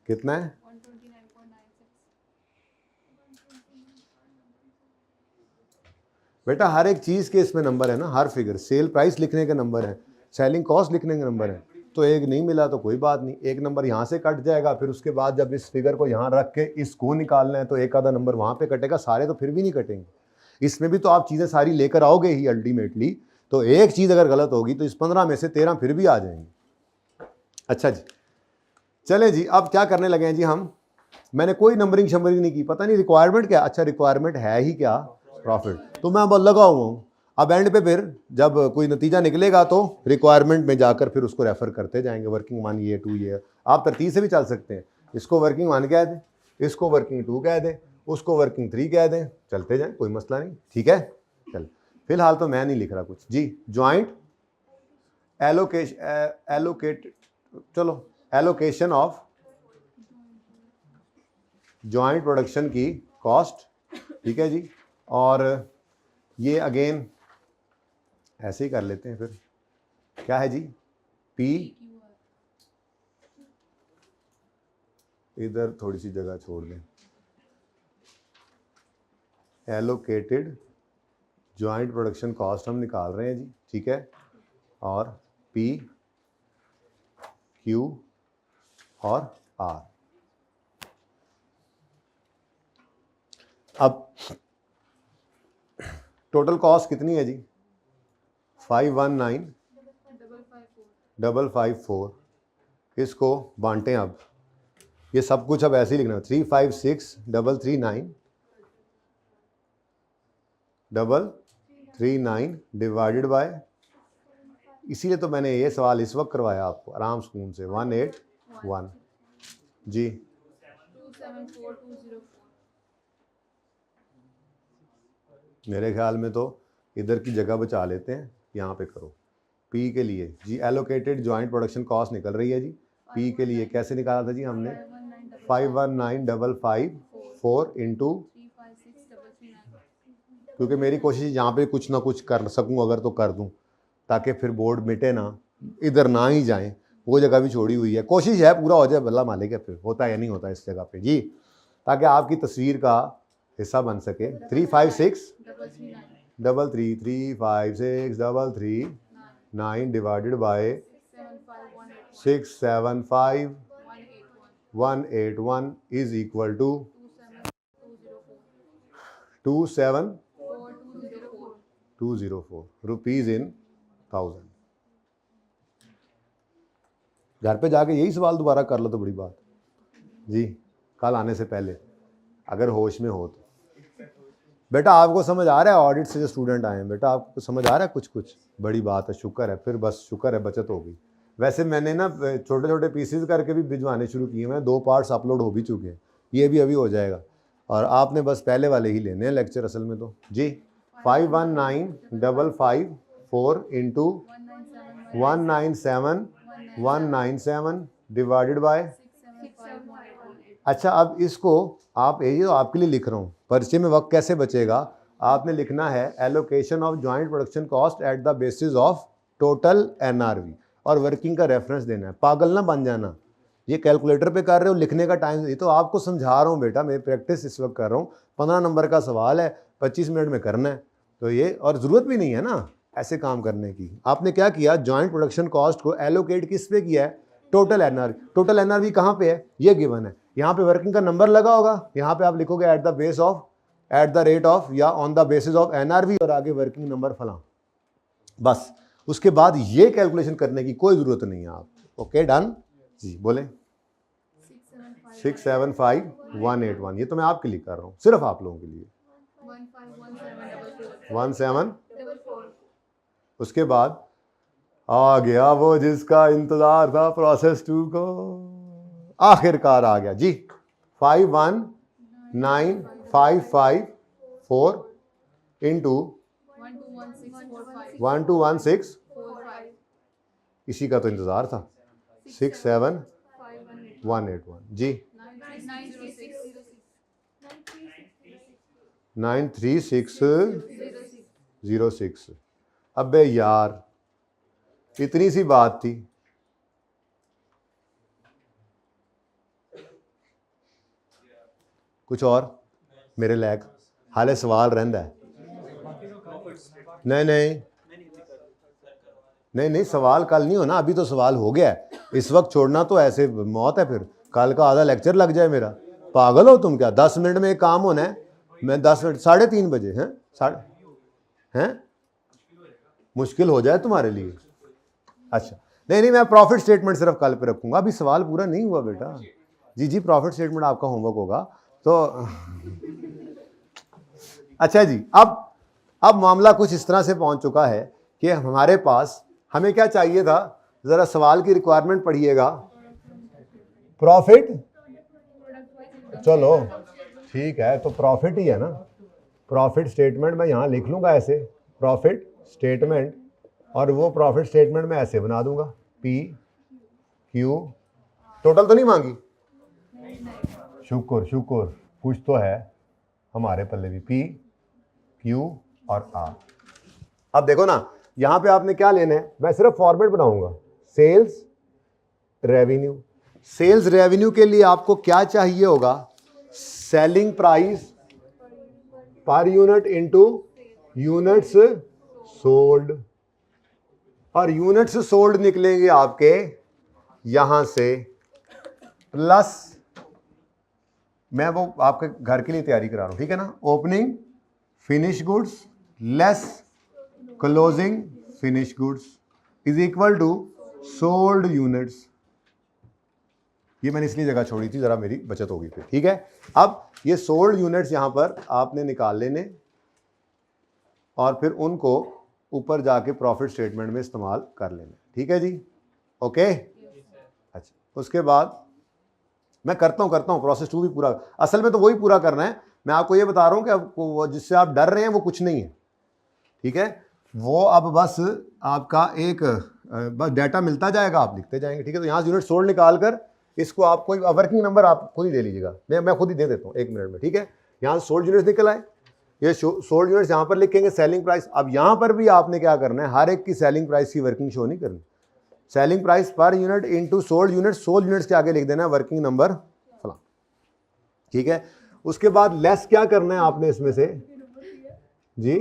कितना है, 129.96 बेटा हर एक चीज़ के इसमें नंबर है ना, हर फिगर, सेल प्राइस लिखने के नंबर है, सेलिंग कॉस्ट लिखने के नंबर है। तो एक नहीं मिला तो कोई बात नहीं, एक नंबर यहाँ से कट जाएगा, फिर उसके बाद जब इस फिगर को यहाँ रख के इसको निकालना है तो एक आधा नंबर वहाँ पे कटेगा, सारे तो फिर भी नहीं कटेंगे। इसमें भी तो आप चीज़ें सारी लेकर आओगे ही अल्टीमेटली, तो एक चीज़ अगर गलत होगी तो इस 15 में से 13 फिर भी आ जाएंगे। अच्छा जी, चले जी, अब क्या करने लगे हैं जी हम, मैंने कोई नंबरिंग शंबरिंग नहीं की, पता नहीं रिक्वायरमेंट क्या, अच्छा रिक्वायरमेंट है ही क्या, प्रॉफिट, तो मैं अब लगा हुआ हूँ। अब एंड पे फिर जब कोई नतीजा निकलेगा तो रिक्वायरमेंट में जाकर फिर उसको रेफर करते जाएंगे, वर्किंग 1 ये 2 ये, आप तरतीब से भी चल सकते हैं, इसको वर्किंग 1 कह दें, इसको वर्किंग 2 कह दें, उसको वर्किंग 3 कह दें, चलते जाएं, कोई मसला नहीं, ठीक है। चल फिलहाल तो मैं नहीं लिख रहा कुछ जी। Joint allocation of joint production की कॉस्ट, ठीक है जी। और ये अगेन ऐसे ही कर लेते हैं, फिर क्या है जी, पी, इधर थोड़ी सी जगह छोड़ दें, एलोकेटेड ज्वाइंट प्रोडक्शन कॉस्ट हम निकाल रहे हैं जी, ठीक है। और पी, क्यू और आर। अब टोटल कॉस्ट कितनी है जी, 519,554। इसको बांटें अब ये सब कुछ अब ऐसे ही लिखना, 356,339 डिवाइडेड बाय, इसीलिए तो मैंने ये सवाल इस वक्त करवाया आपको आराम सुकून से, 181 जी। 274204। मेरे ख्याल में तो इधर की जगह बचा लेते हैं, यहाँ पे करो। पी के लिए जी एलोकेटेड जॉइंट प्रोडक्शन कॉस्ट निकल रही है जी। पी के लिए कैसे निकाला था जी हमने, 519,554 इंटू, क्योंकि मेरी कोशिश यहाँ पे कुछ ना कुछ कर सकूँ अगर तो कर दूँ, ताकि फिर बोर्ड मिटे ना, इधर ना ही जाएं, वो जगह भी छोड़ी हुई है, कोशिश है पूरा हो जाए, बल्ला मालिक है, फिर होता है या नहीं होता इस जगह पे जी, ताकि आपकी तस्वीर का हिस्सा बन सके। 356,336,9 divided by 675,181 is equal to 27,204 rupees in 1000। घर पे जाके यही सवाल दोबारा कर लो तो बड़ी बात जी, कल आने से पहले अगर होश में हो तो। बेटा आपको समझ आ रहा है, ऑडिट से जो स्टूडेंट आए हैं, बेटा आपको समझ आ रहा है कुछ कुछ, बड़ी बात है, शुक्र है, फिर बस शुक्र है बचत होगी। वैसे मैंने ना छोटे छोटे पीसेस करके भी भिजवाने शुरू किए हैं, 2 पार्ट्स अपलोड हो भी चुके हैं, ये भी अभी हो जाएगा, और आपने बस पहले वाले ही लेने हैं लेक्चर असल में तो जी। 519,554 इंटू 197,197 डिवाइडेड बाय, अच्छा अब इसको आप, ये तो आपके लिए लिख रहा हूँ, परिचय में वक्त कैसे बचेगा, आपने लिखना है allocation of joint production cost at the basis of total NRV, और वर्किंग का रेफरेंस देना है। पागल ना बन जाना, ये कैलकुलेटर पे कर रहे हो, लिखने का टाइम, ये तो आपको समझा रहा हूँ बेटा, मैं प्रैक्टिस इस वक्त कर रहा हूँ, 15 नंबर का सवाल है, 25 मिनट में करना है, तो ये, और ज़रूरत भी नहीं है ना ऐसे काम करने की। आपने क्या किया, जॉइंट प्रोडक्शन कॉस्ट को एलोकेट किस पे किया है, टोटल एनआरवी। टोटल एनआरवी कहाँ पे है, ये गिवन है, यहाँ पे वर्किंग का नंबर लगा होगा, यहाँ पे आप लिखोगे at the base of, at the rate of, या on the basis of NRV, और आगे वर्किंग नंबर फला, बस। उसके बाद ये कैलकुलेशन करने की कोई ज़रूरत नहीं है आप, ओके डन जी। बोले 675,181, ये तो मैं आपके लिए कर रहा हूँ, सिर्फ आप लोगों के लिए। 1744। उसके बाद आ गया वो जिसका इंतजार था, प्रोसेस 2 को आखिरकार आ गया जी। 519,554 इंटू 1216, इसी का तो इंतजार था, 67181 जी। 93606। अबे यार इतनी सी बात थी, कुछ और मेरे लैग हाले सवाल रहता है। नहीं नहीं नहीं नहीं, सवाल कल नहीं होना, अभी तो सवाल हो गया है, इस वक्त छोड़ना तो ऐसे मौत है, फिर कल का आधा लेक्चर लग जाए मेरा। पागल हो तुम क्या, 10 मिनट में एक काम होना है, मैं 10 मिनट, 3:30 बजे हैं, मुश्किल हो जाए तुम्हारे लिए। अच्छा नहीं नहीं, मैं प्रॉफिट स्टेटमेंट सिर्फ कल पे रखूंगा, अभी सवाल पूरा नहीं हुआ बेटा जी। जी प्रॉफिट स्टेटमेंट आपका होमवर्क होगा तो अच्छा जी। अब मामला कुछ इस तरह से पहुंच चुका है कि हमारे पास, हमें क्या चाहिए था, जरा सवाल की रिक्वायरमेंट पढ़िएगा। प्रॉफिट, चलो ठीक है, तो प्रॉफिट ही है ना, प्रॉफिट स्टेटमेंट मैं यहाँ लिख लूँगा ऐसे, प्रॉफिट स्टेटमेंट, और वो प्रॉफिट स्टेटमेंट मैं ऐसे बना दूंगा, पी क्यू, टोटल तो नहीं मांगी, शुक्र शुक्र, कुछ तो है हमारे पल्ले भी, पी क्यू और आर। अब देखो ना, यहाँ पे आपने क्या लेना है, मैं सिर्फ फॉर्मेट बनाऊंगा, सेल्स रेवेन्यू। सेल्स रेवेन्यू के लिए आपको क्या चाहिए होगा, selling price per unit into units sold, और यूनिट्स सोल्ड निकलेंगे आपके यहां से, प्लस मैं वो आपके घर के लिए तैयारी करा रहा हूं, ठीक है ना, opening finish goods less closing finish goods is equal to sold units. ये मैंने इसलिए जगह छोड़ी थी, ज़रा मेरी बचत होगी फिर, ठीक है। अब ये सोल्ड यूनिट्स यहाँ पर आपने निकाल लेने और फिर उनको ऊपर जाके प्रॉफिट स्टेटमेंट में इस्तेमाल कर लेना, ठीक है जी, ओके। अच्छा, उसके बाद मैं करता हूँ प्रोसेस 2 भी पूरा, असल में तो वही पूरा करना है। मैं आपको ये बता रहा हूँ कि आपको जिससे आप डर रहे हैं वो कुछ नहीं है, ठीक है। वो अब बस आपका एक बस डाटा मिलता जाएगा, आप लिखते जाएंगे, ठीक है। तो यहाँ से यूनिट सोल्ड निकाल कर इसको आप कोई वर्किंग नंबर आप खुद ही दे लीजिएगा, मैं खुद ही दे देता हूँ 1 मिनट में, ठीक है। यहाँ से सोल्ड यूनिट्स निकल आए, ये सोल्ड यूनिट्स यहाँ पर लिखेंगे सेलिंग प्राइस। अब यहाँ पर भी आपने क्या करना है, हर एक की सेलिंग प्राइस की वर्किंग शो नहीं करनी, selling price per unit into sold unit, sold units के आगे लिख देना है वर्किंग नंबर फला, ठीक है। उसके बाद लेस क्या करना है आपने इसमें से जी,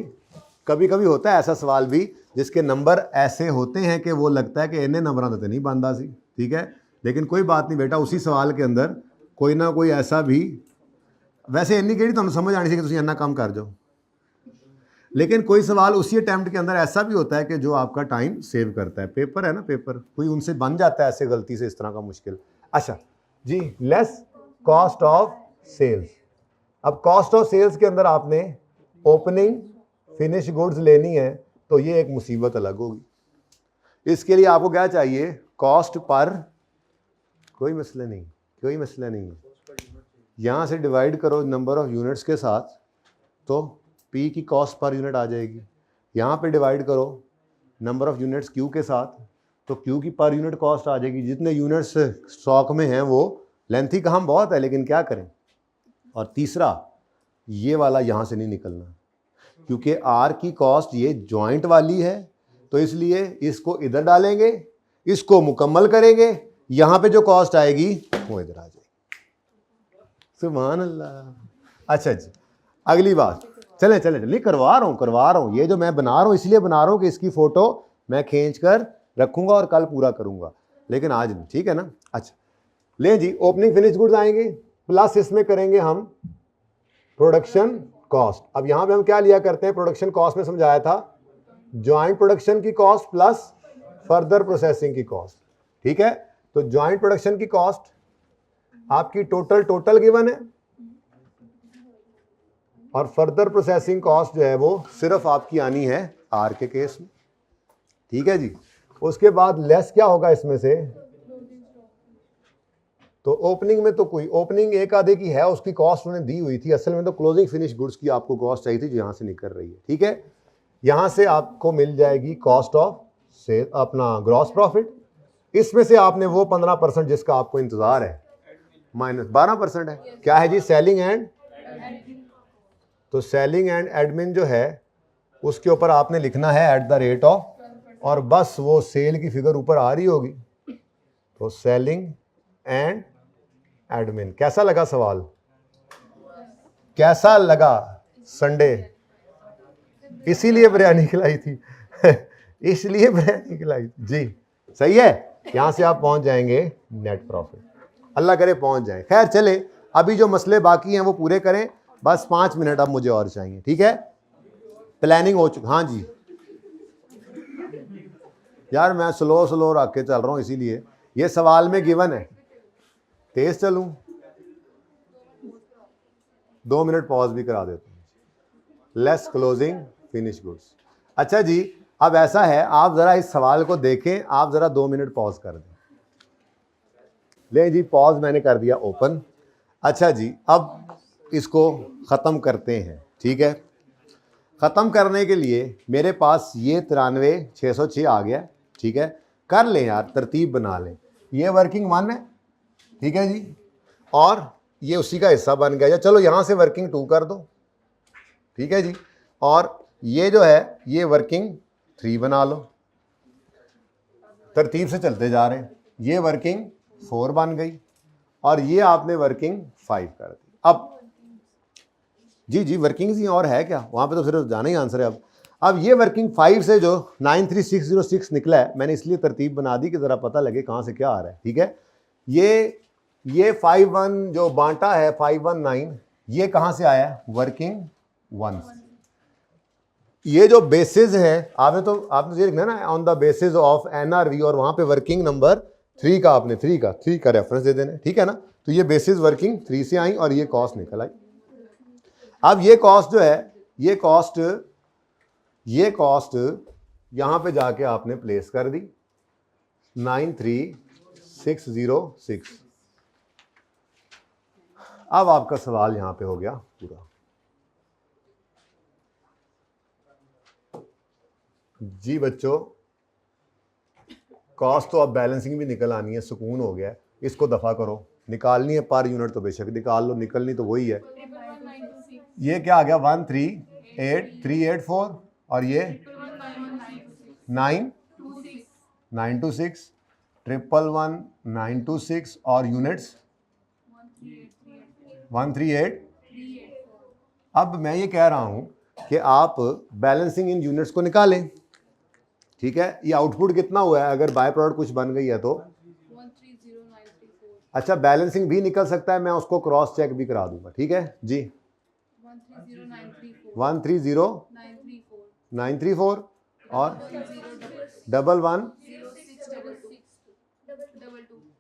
कभी कभी होता है ऐसा सवाल भी जिसके नंबर ऐसे होते हैं कि वो लगता है कि इन्हें नंबर तो नहीं बांधा सी, ठीक है, लेकिन कोई बात नहीं बेटा, उसी सवाल के अंदर कोई ना कोई ऐसा भी, वैसे इन्नी केड़ी तुहानू समझ आनी सी कि तुसीं इन्ना काम कर जाओ, लेकिन कोई सवाल उसी अटैम्प्ट के अंदर ऐसा भी होता है कि जो आपका टाइम सेव करता है। पेपर है ना, पेपर कोई उनसे बन जाता है ऐसे गलती से इस तरह का मुश्किल। अच्छा जी, लेस कॉस्ट ऑफ सेल्स। अब कॉस्ट ऑफ सेल्स के अंदर आपने ओपनिंग फिनिश गुड्स लेनी है, तो ये एक मुसीबत अलग होगी। इसके लिए आपको क्या चाहिए, कॉस्ट पर, कोई मसला नहीं, कोई मसला नहीं, यहाँ से डिवाइड करो नंबर ऑफ यूनिट्स के साथ, तो पी की कॉस्ट पर यूनिट आ जाएगी। यहाँ पे डिवाइड करो नंबर ऑफ यूनिट्स क्यू के साथ, तो क्यू की पर यूनिट कॉस्ट आ जाएगी। जितने यूनिट्स स्टॉक में हैं वो लेंथी काम बहुत है, लेकिन क्या करें। और तीसरा, ये वाला यहाँ से नहीं निकलना, क्योंकि आर की कॉस्ट ये जॉइंट वाली है, तो इसलिए इसको इधर डालेंगे, इसको मुकम्मल करेंगे, यहाँ पे जो कॉस्ट आएगी वो इधर आ जाएगी। सुभान अल्लाह। अच्छा जी, अगली बात, चले चले चले, करवा रहा हूँ, ये जो मैं बना रहा हूँ इसलिए बना रहा हूँ कि इसकी फ़ोटो मैं खींच कर रखूँगा और कल पूरा करूँगा, लेकिन आज नहीं, ठीक है ना। अच्छा ले जी, ओपनिंग फिनिश गुड्स आएंगे, प्लस इसमें करेंगे हम प्रोडक्शन कॉस्ट। अब यहाँ पे हम क्या लिया करते हैं, प्रोडक्शन कॉस्ट में समझाया था ज्वाइंट प्रोडक्शन की कॉस्ट प्लस फर्दर प्रोसेसिंग की कॉस्ट, ठीक है। तो ज्वाइंट प्रोडक्शन की कॉस्ट आपकी टोटल गिवन है, और फर्दर प्रोसेसिंग कॉस्ट जो है वो सिर्फ आपकी आनी है आर के केस में, ठीक है जी। उसके बाद लेस क्या होगा इसमें से, तो ओपनिंग में तो कोई ओपनिंग एक आधे की है, उसकी कॉस्ट उन्होंने दी हुई थी, असल में तो क्लोजिंग फिनिश गुड्स की आपको कॉस्ट चाहिए थी जो यहाँ से निकल रही है, ठीक है। यहाँ से आपको मिल जाएगी कॉस्ट ऑफ सेल, अपना ग्रॉस प्रॉफिट। इसमें से आपने वो 15% जिसका आपको इंतजार है माइनस 12% है, क्या है जी, सेलिंग एंड, तो सेलिंग एंड एडमिन जो है उसके ऊपर आपने लिखना है एट द रेट ऑफ, और बस वो सेल की फिगर ऊपर आ रही होगी, तो सेलिंग एंड एडमिन। कैसा लगा सवाल, कैसा लगा संडे, इसीलिए बिरयानी खिलाई थी इसलिए बिरयानी खिलाई जी, सही है। यहां से आप पहुंच जाएंगे नेट प्रॉफिट, अल्लाह करे पहुंच जाए। खैर चले, अभी जो मसले बाकी हैं वो पूरे करें, बस 5 मिनट अब मुझे और चाहिए, ठीक है। प्लानिंग हो चुकी, हाँ जी यार मैं स्लो रख के चल रहा हूँ, इसीलिए ये सवाल में गिवन है, तेज चलूं, 2 मिनट पॉज भी करा देता हूँ। Less closing finish goods. अच्छा जी, अब ऐसा है, आप जरा इस सवाल को देखें, आप जरा 2 मिनट पॉज कर दें। ले जी, पॉज मैंने कर दिया ओपन। अच्छा जी, अब इसको ख़त्म करते हैं, ठीक है। ख़त्म करने के लिए मेरे पास ये 93,606 आ गया, ठीक है। कर लें यार, तरतीब बना लें, ये वर्किंग 1 है, ठीक है जी, और ये उसी का हिस्सा बन गया, या चलो यहाँ से वर्किंग 2 कर दो, ठीक है जी, और ये जो है ये वर्किंग 3 बना लो, तरतीब से चलते जा रहे हैं। ये वर्किंग 4 बन गई, और ये आपने वर्किंग 5 कर दी। अब जी वर्किंग ही और है क्या, वहाँ पे तो सिर्फ जाना ही आंसर है। अब ये वर्किंग 5 से जो 93606 निकला है, मैंने इसलिए तरतीब बना दी कि ज़रा पता लगे कहाँ से क्या आ रहा है, ठीक है। ये 51 जो बांटा है 519, ये कहाँ से आया है, वर्किंग 1 से। ये जो बेसिस है, आपने ये लिखना है ना, on the basis of NRV, और वहाँ पे वर्किंग नंबर 3 का आपने 3 का रेफरेंस दे देना, ठीक है ना। तो ये बेसिस वर्किंग 3 से आई और ये कॉस्ट निकल आई। अब ये कॉस्ट जो है, ये कॉस्ट यहां पे जाके आपने प्लेस कर दी 93606। अब आपका सवाल यहां पे हो गया पूरा। जी बच्चों, कॉस्ट तो अब बैलेंसिंग भी निकल आनी है, सुकून हो गया है। इसको दफा करो, निकालनी है पर यूनिट तो बेशक निकाल लो, निकलनी तो वही है। ये क्या आ गया 138384 और ये 926 1111926 और यूनिट्स 138। अब मैं ये कह रहा हूं कि आप बैलेंसिंग इन यूनिट्स को निकालें, ठीक है। ये आउटपुट कितना हुआ है, अगर बाय प्रोडक्ट कुछ बन गई है तो 130934। अच्छा बैलेंसिंग भी निकल सकता है, मैं उसको क्रॉस चेक भी करा दूंगा, ठीक है जी। 130934 और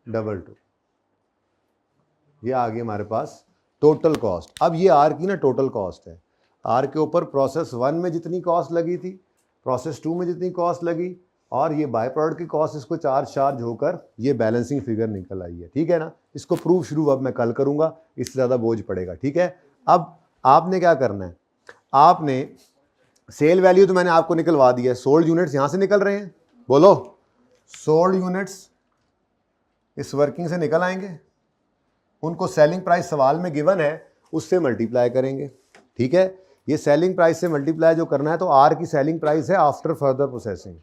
1122 ये आ गई हमारे पास टोटल कॉस्ट। अब ये आर की ना टोटल कॉस्ट है। आर के ऊपर प्रोसेस 1 में जितनी कॉस्ट लगी थी, प्रोसेस 2 में जितनी कॉस्ट लगी और ये बाय प्रोडक्ट की कॉस्ट, इसको चार्ज होकर ये बैलेंसिंग फिगर निकल आई है, ठीक है ना। इसको प्रूफ शुरू अब मैं कल करूंगा, इससे ज़्यादा बोझ पड़ेगा, ठीक है। अब आपने क्या करना है, आपने सेल वैल्यू तो मैंने आपको निकलवा दिया है, सोल्ड यूनिट्स यहाँ से निकल रहे हैं, बोलो सोल्ड यूनिट्स इस वर्किंग से निकल आएंगे, उनको सेलिंग प्राइस सवाल में गिवन है उससे मल्टीप्लाई करेंगे, ठीक है। ये सेलिंग प्राइस से मल्टीप्लाई जो करना है, तो आर की सेलिंग प्राइस है आफ्टर फर्दर प्रोसेसिंग।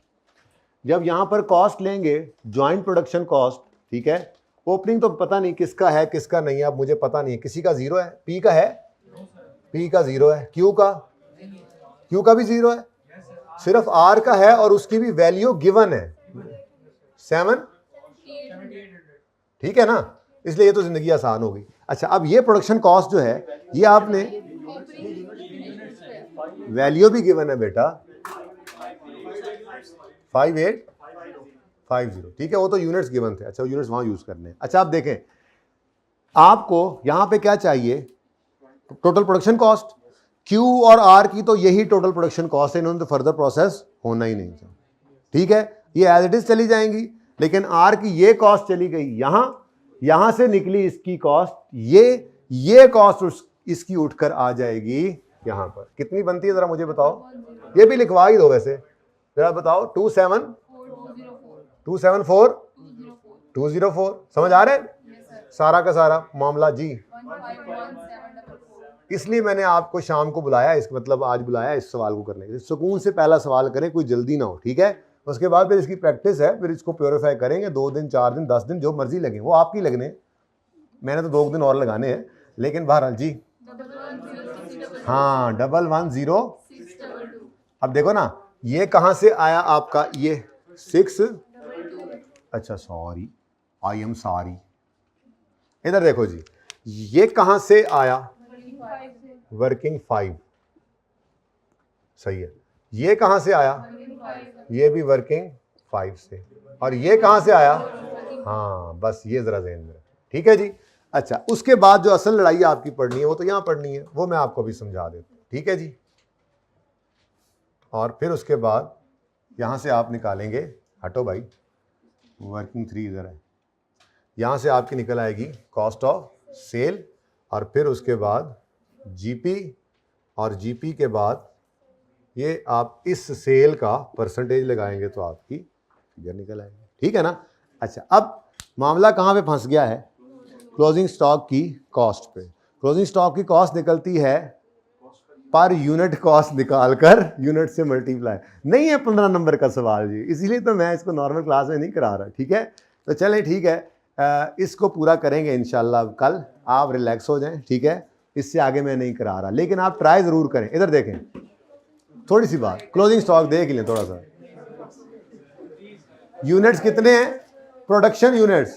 जब यहाँ पर कॉस्ट लेंगे ज्वाइंट प्रोडक्शन कॉस्ट, ठीक है। ओपनिंग तो पता नहीं किसका है किसका नहीं है, अब मुझे पता नहीं है, किसी का 0 है, पी का है, पी का 0 है, क्यू का भी 0 है, सिर्फ आर का है और उसकी भी वैल्यू गिवन है 7, ठीक है ना। इसलिए ये तो जिंदगी आसान हो गई। अच्छा अब ये प्रोडक्शन कॉस्ट जो है, ये आपने वैल्यू भी गिवन है बेटा 5850, ठीक है। वो तो यूनिट्स गिवन थे, अच्छा यूनिट्स वहां यूज करने हैं। अच्छा आप देखें, आपको यहां पे क्या चाहिए, टोटल प्रोडक्शन कॉस्ट। क्यू और आर की तो यही टोटल प्रोडक्शन कॉस्ट है, इन्होंने तो फर्दर प्रोसेस होना ही नहीं था, ठीक है। ये एज इट इज चली जाएंगी, लेकिन आर की ये कॉस्ट चली गई यहां से निकली इसकी कॉस्ट, ये कॉस्ट इसकी उठकर आ जाएगी यहां पर। कितनी बनती है जरा मुझे बताओ, ये भी लिखवा ही दो वैसे, जरा बताओ 274 समझ आ रहा है सारा का सारा मामला जी। इसलिए मैंने आपको शाम को बुलाया, इस मतलब आज बुलाया इस सवाल को करने के लिए। सुकून से पहला सवाल करें, कोई जल्दी ना हो, ठीक है। उसके बाद फिर इसकी प्रैक्टिस है, फिर इसको प्योरीफाई करेंगे 2 दिन 4 दिन 10 दिन जो मर्जी लगे, वो आपकी लगने, मैंने तो 2 दिन और लगाने हैं, लेकिन बहरहाल जी हाँ 110। अब देखो ना ये कहां से आया आपका, ये 6, अच्छा सॉरी आई एम सॉरी, इधर देखो जी, ये कहां से आया, वर्किंग 5, सही है। ये कहां से आया, ये भी वर्किंग 5 से, और ये कहां से आया, हाँ बस ये जरा ज़हन में, ठीक है जी। अच्छा उसके बाद जो असल लड़ाई आपकी पढ़नी है वो तो यहां पढ़नी है, वो मैं आपको भी समझा देता हूं, ठीक है जी। और फिर उसके बाद यहां से आप निकालेंगे, हटो भाई वर्किंग 3 इधर है, यहां से आपकी निकल आएगी कॉस्ट ऑफ सेल, और फिर उसके बाद जीपी, और जीपी के बाद ये आप इस सेल का परसेंटेज लगाएंगे तो आपकी फिगर निकल आएगी, ठीक है ना। अच्छा अब मामला कहाँ पे फंस गया है, क्लोजिंग स्टॉक की कॉस्ट पे। क्लोजिंग स्टॉक की कॉस्ट निकलती है पर यूनिट कॉस्ट निकालकर यूनिट से मल्टीप्लाई, नहीं है 15 नंबर का सवाल जी, इसीलिए तो मैं इसको नॉर्मल क्लास में नहीं करा रहा, ठीक है। तो चलें ठीक है, इसको पूरा करेंगे इंशाल्लाह कल, आप रिलैक्स हो जाएं, ठीक है। इससे आगे मैं नहीं करा रहा, लेकिन आप ट्राई ज़रूर करें। इधर देखें थोड़ी सी बात, क्लोजिंग स्टॉक देख लें थोड़ा सा, यूनिट्स कितने हैं, प्रोडक्शन यूनिट्स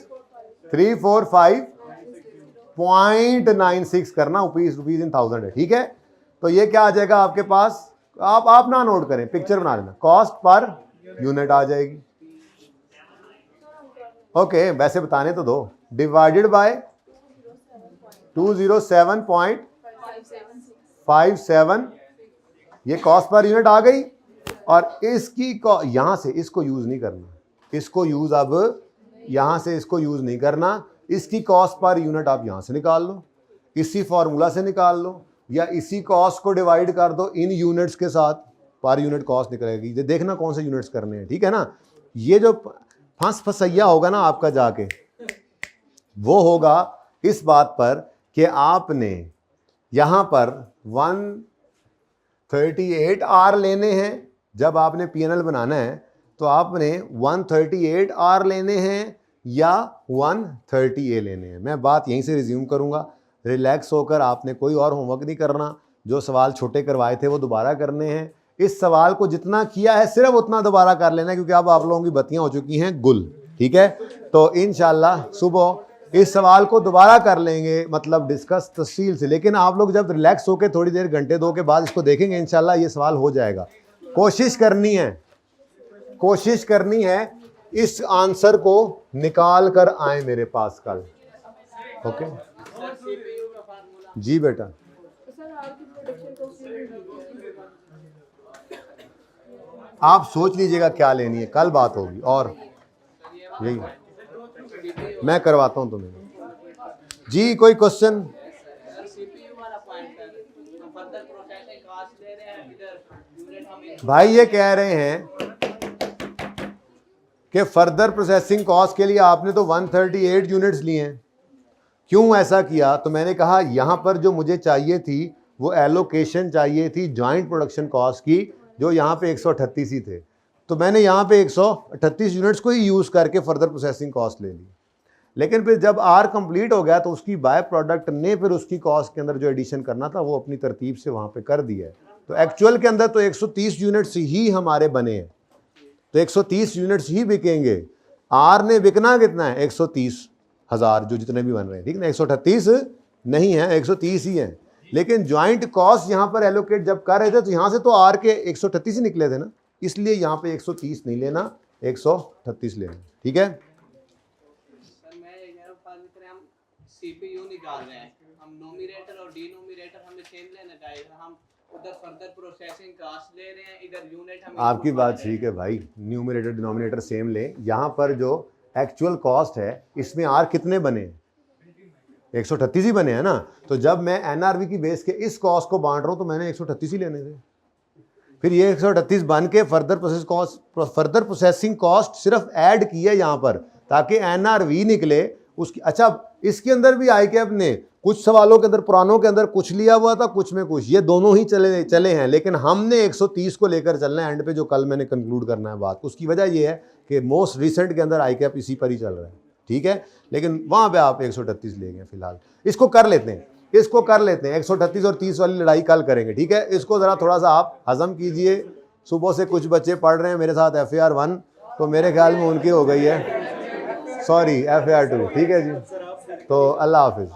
345.96 करना, रुपीज इन 1000 है, ठीक है। तो ये क्या आ जाएगा आपके पास, आप ना नोट करें, पिक्चर बना लेना, कॉस्ट पर यूनिट आ जाएगी, ओके वैसे बताने तो दो, डिवाइडेड बाय 207.57, ये कॉस्ट पर यूनिट आ गई। और इसकी यहां से इसको यूज नहीं करना, इसको यूज अब यहां से इसको यूज नहीं करना। इसकी कॉस्ट पर यूनिट आप यहां से निकाल लो, इसी फॉर्मूला से निकाल लो, या इसी कॉस्ट को डिवाइड कर दो इन यूनिट्स के साथ, पर यूनिट कॉस्ट निकलेगी। ये देखना कौन से यूनिट्स करने हैं, ठीक है ना। ये जो फंसैया होगा ना आपका जाके, वो होगा इस बात पर कि आपने यहां पर 138 आर लेने हैं। जब आपने पीएनएल बनाना है तो आपने 138 आर लेने हैं या 130 ए लेने हैं। मैं बात यहीं से रिज्यूम करूंगा। रिलैक्स होकर, आपने कोई और होमवर्क नहीं करना। जो सवाल छोटे करवाए थे वो दोबारा करने हैं। इस सवाल को जितना किया है सिर्फ उतना दोबारा कर लेना है, क्योंकि अब आप लोगों की बत्तियां हो चुकी हैं गुल, ठीक है। तो इंशाल्लाह सुबह इस सवाल को दोबारा कर लेंगे, मतलब डिस्कस तफसील से। लेकिन आप लोग जब रिलैक्स होकर थोड़ी देर घंटे दो के बाद इसको देखेंगे, इंशाल्लाह ये सवाल हो जाएगा। कोशिश करनी है इस आंसर को निकाल कर आए मेरे पास कल। ओके जी बेटा। आप सोच लीजिएगा क्या लेनी है, कल बात होगी। और यही मैं करवाता हूं तुम्हें जी। कोई क्वेश्चन? भाई ये कह रहे हैं कि फर्दर प्रोसेसिंग कॉस्ट के लिए आपने तो 138 यूनिट्स लिए हैं, क्यों ऐसा किया? तो मैंने कहा यहां पर जो मुझे चाहिए थी वो एलोकेशन चाहिए थी जॉइंट प्रोडक्शन कॉस्ट की, जो यहां पे 138 ही थे। तो मैंने यहां पे 138 यूनिट्स को ही यूज़ करके फर्दर प्रोसेसिंग कॉस्ट ले ली। लेकिन फिर जब आर कंप्लीट हो गया तो उसकी बाय प्रोडक्ट ने फिर उसकी कॉस्ट के अंदर जो एडिशन करना था वो अपनी तरतीब से वहां पे कर दिया है। तो एक्चुअल के अंदर तो 130 यूनिट्स ही हमारे बने हैं, तो 130 यूनिट्स ही बिकेंगे। आर ने बिकना कितना है? 130,000 जो जितने भी बन रहे हैं, ठीक है ना। 138 नहीं है, 130 ही है। लेकिन ज्वाइंट कॉस्ट यहाँ पर एलोकेट जब कर रहे थे तो यहाँ से तो आर के 138 ही निकले थे ना, इसलिए यहाँ पे 130 नहीं लेना, 138 लेना, ठीक है। सीपीयू निकाल रहे हैं हम, नोमिनेटर और डिनोमिनेटर हमें सेम लेना चाहिए। हम उधर फर्दर प्रोसेसिंग कॉस्ट ले रहे हैं, इधर यूनिट हम। आपकी बात ठीक है भाई, न्यूमरेटर डिनोमिनेटर सेम ले। यहाँ पर जो एक्चुअल कॉस्ट है इसमें आर कितने बने? 138 ही बने हैं ना। तो जब मैं एनआरवी की बेस के इस कॉस्ट को बांट रहा हूँ तो मैंने 138 ही लेने थे। फिर ये 138 बन के फर्दर प्रोसेसिंग कॉस्ट सिर्फ ऐड की है यहाँ पर, ताकि एनआरवी निकले उसकी। अच्छा, इसके अंदर भी ICAP ने कुछ सवालों के अंदर, पुरानों के अंदर कुछ लिया हुआ था, कुछ में कुछ, ये दोनों ही चले हैं। लेकिन हमने 130 को लेकर चलना है एंड पे, जो कल मैंने कंक्लूड करना है बात। उसकी वजह ये है कि मोस्ट रिसेंट के अंदर ICAP इसी पर ही चल रहा है, ठीक है। लेकिन वहाँ पे आप 138 ले गए फिलहाल। इसको कर लेते हैं 138 और 30 वाली लड़ाई कल करेंगे, ठीक है। इसको ज़रा थोड़ा सा आप हजम कीजिए। सुबह से कुछ बच्चे पढ़ रहे हैं मेरे साथ FAR 1, तो मेरे ख्याल में उनकी हो गई है, सॉरी FAR 2, ठीक है जी। तो अल्लाह हाफिज़।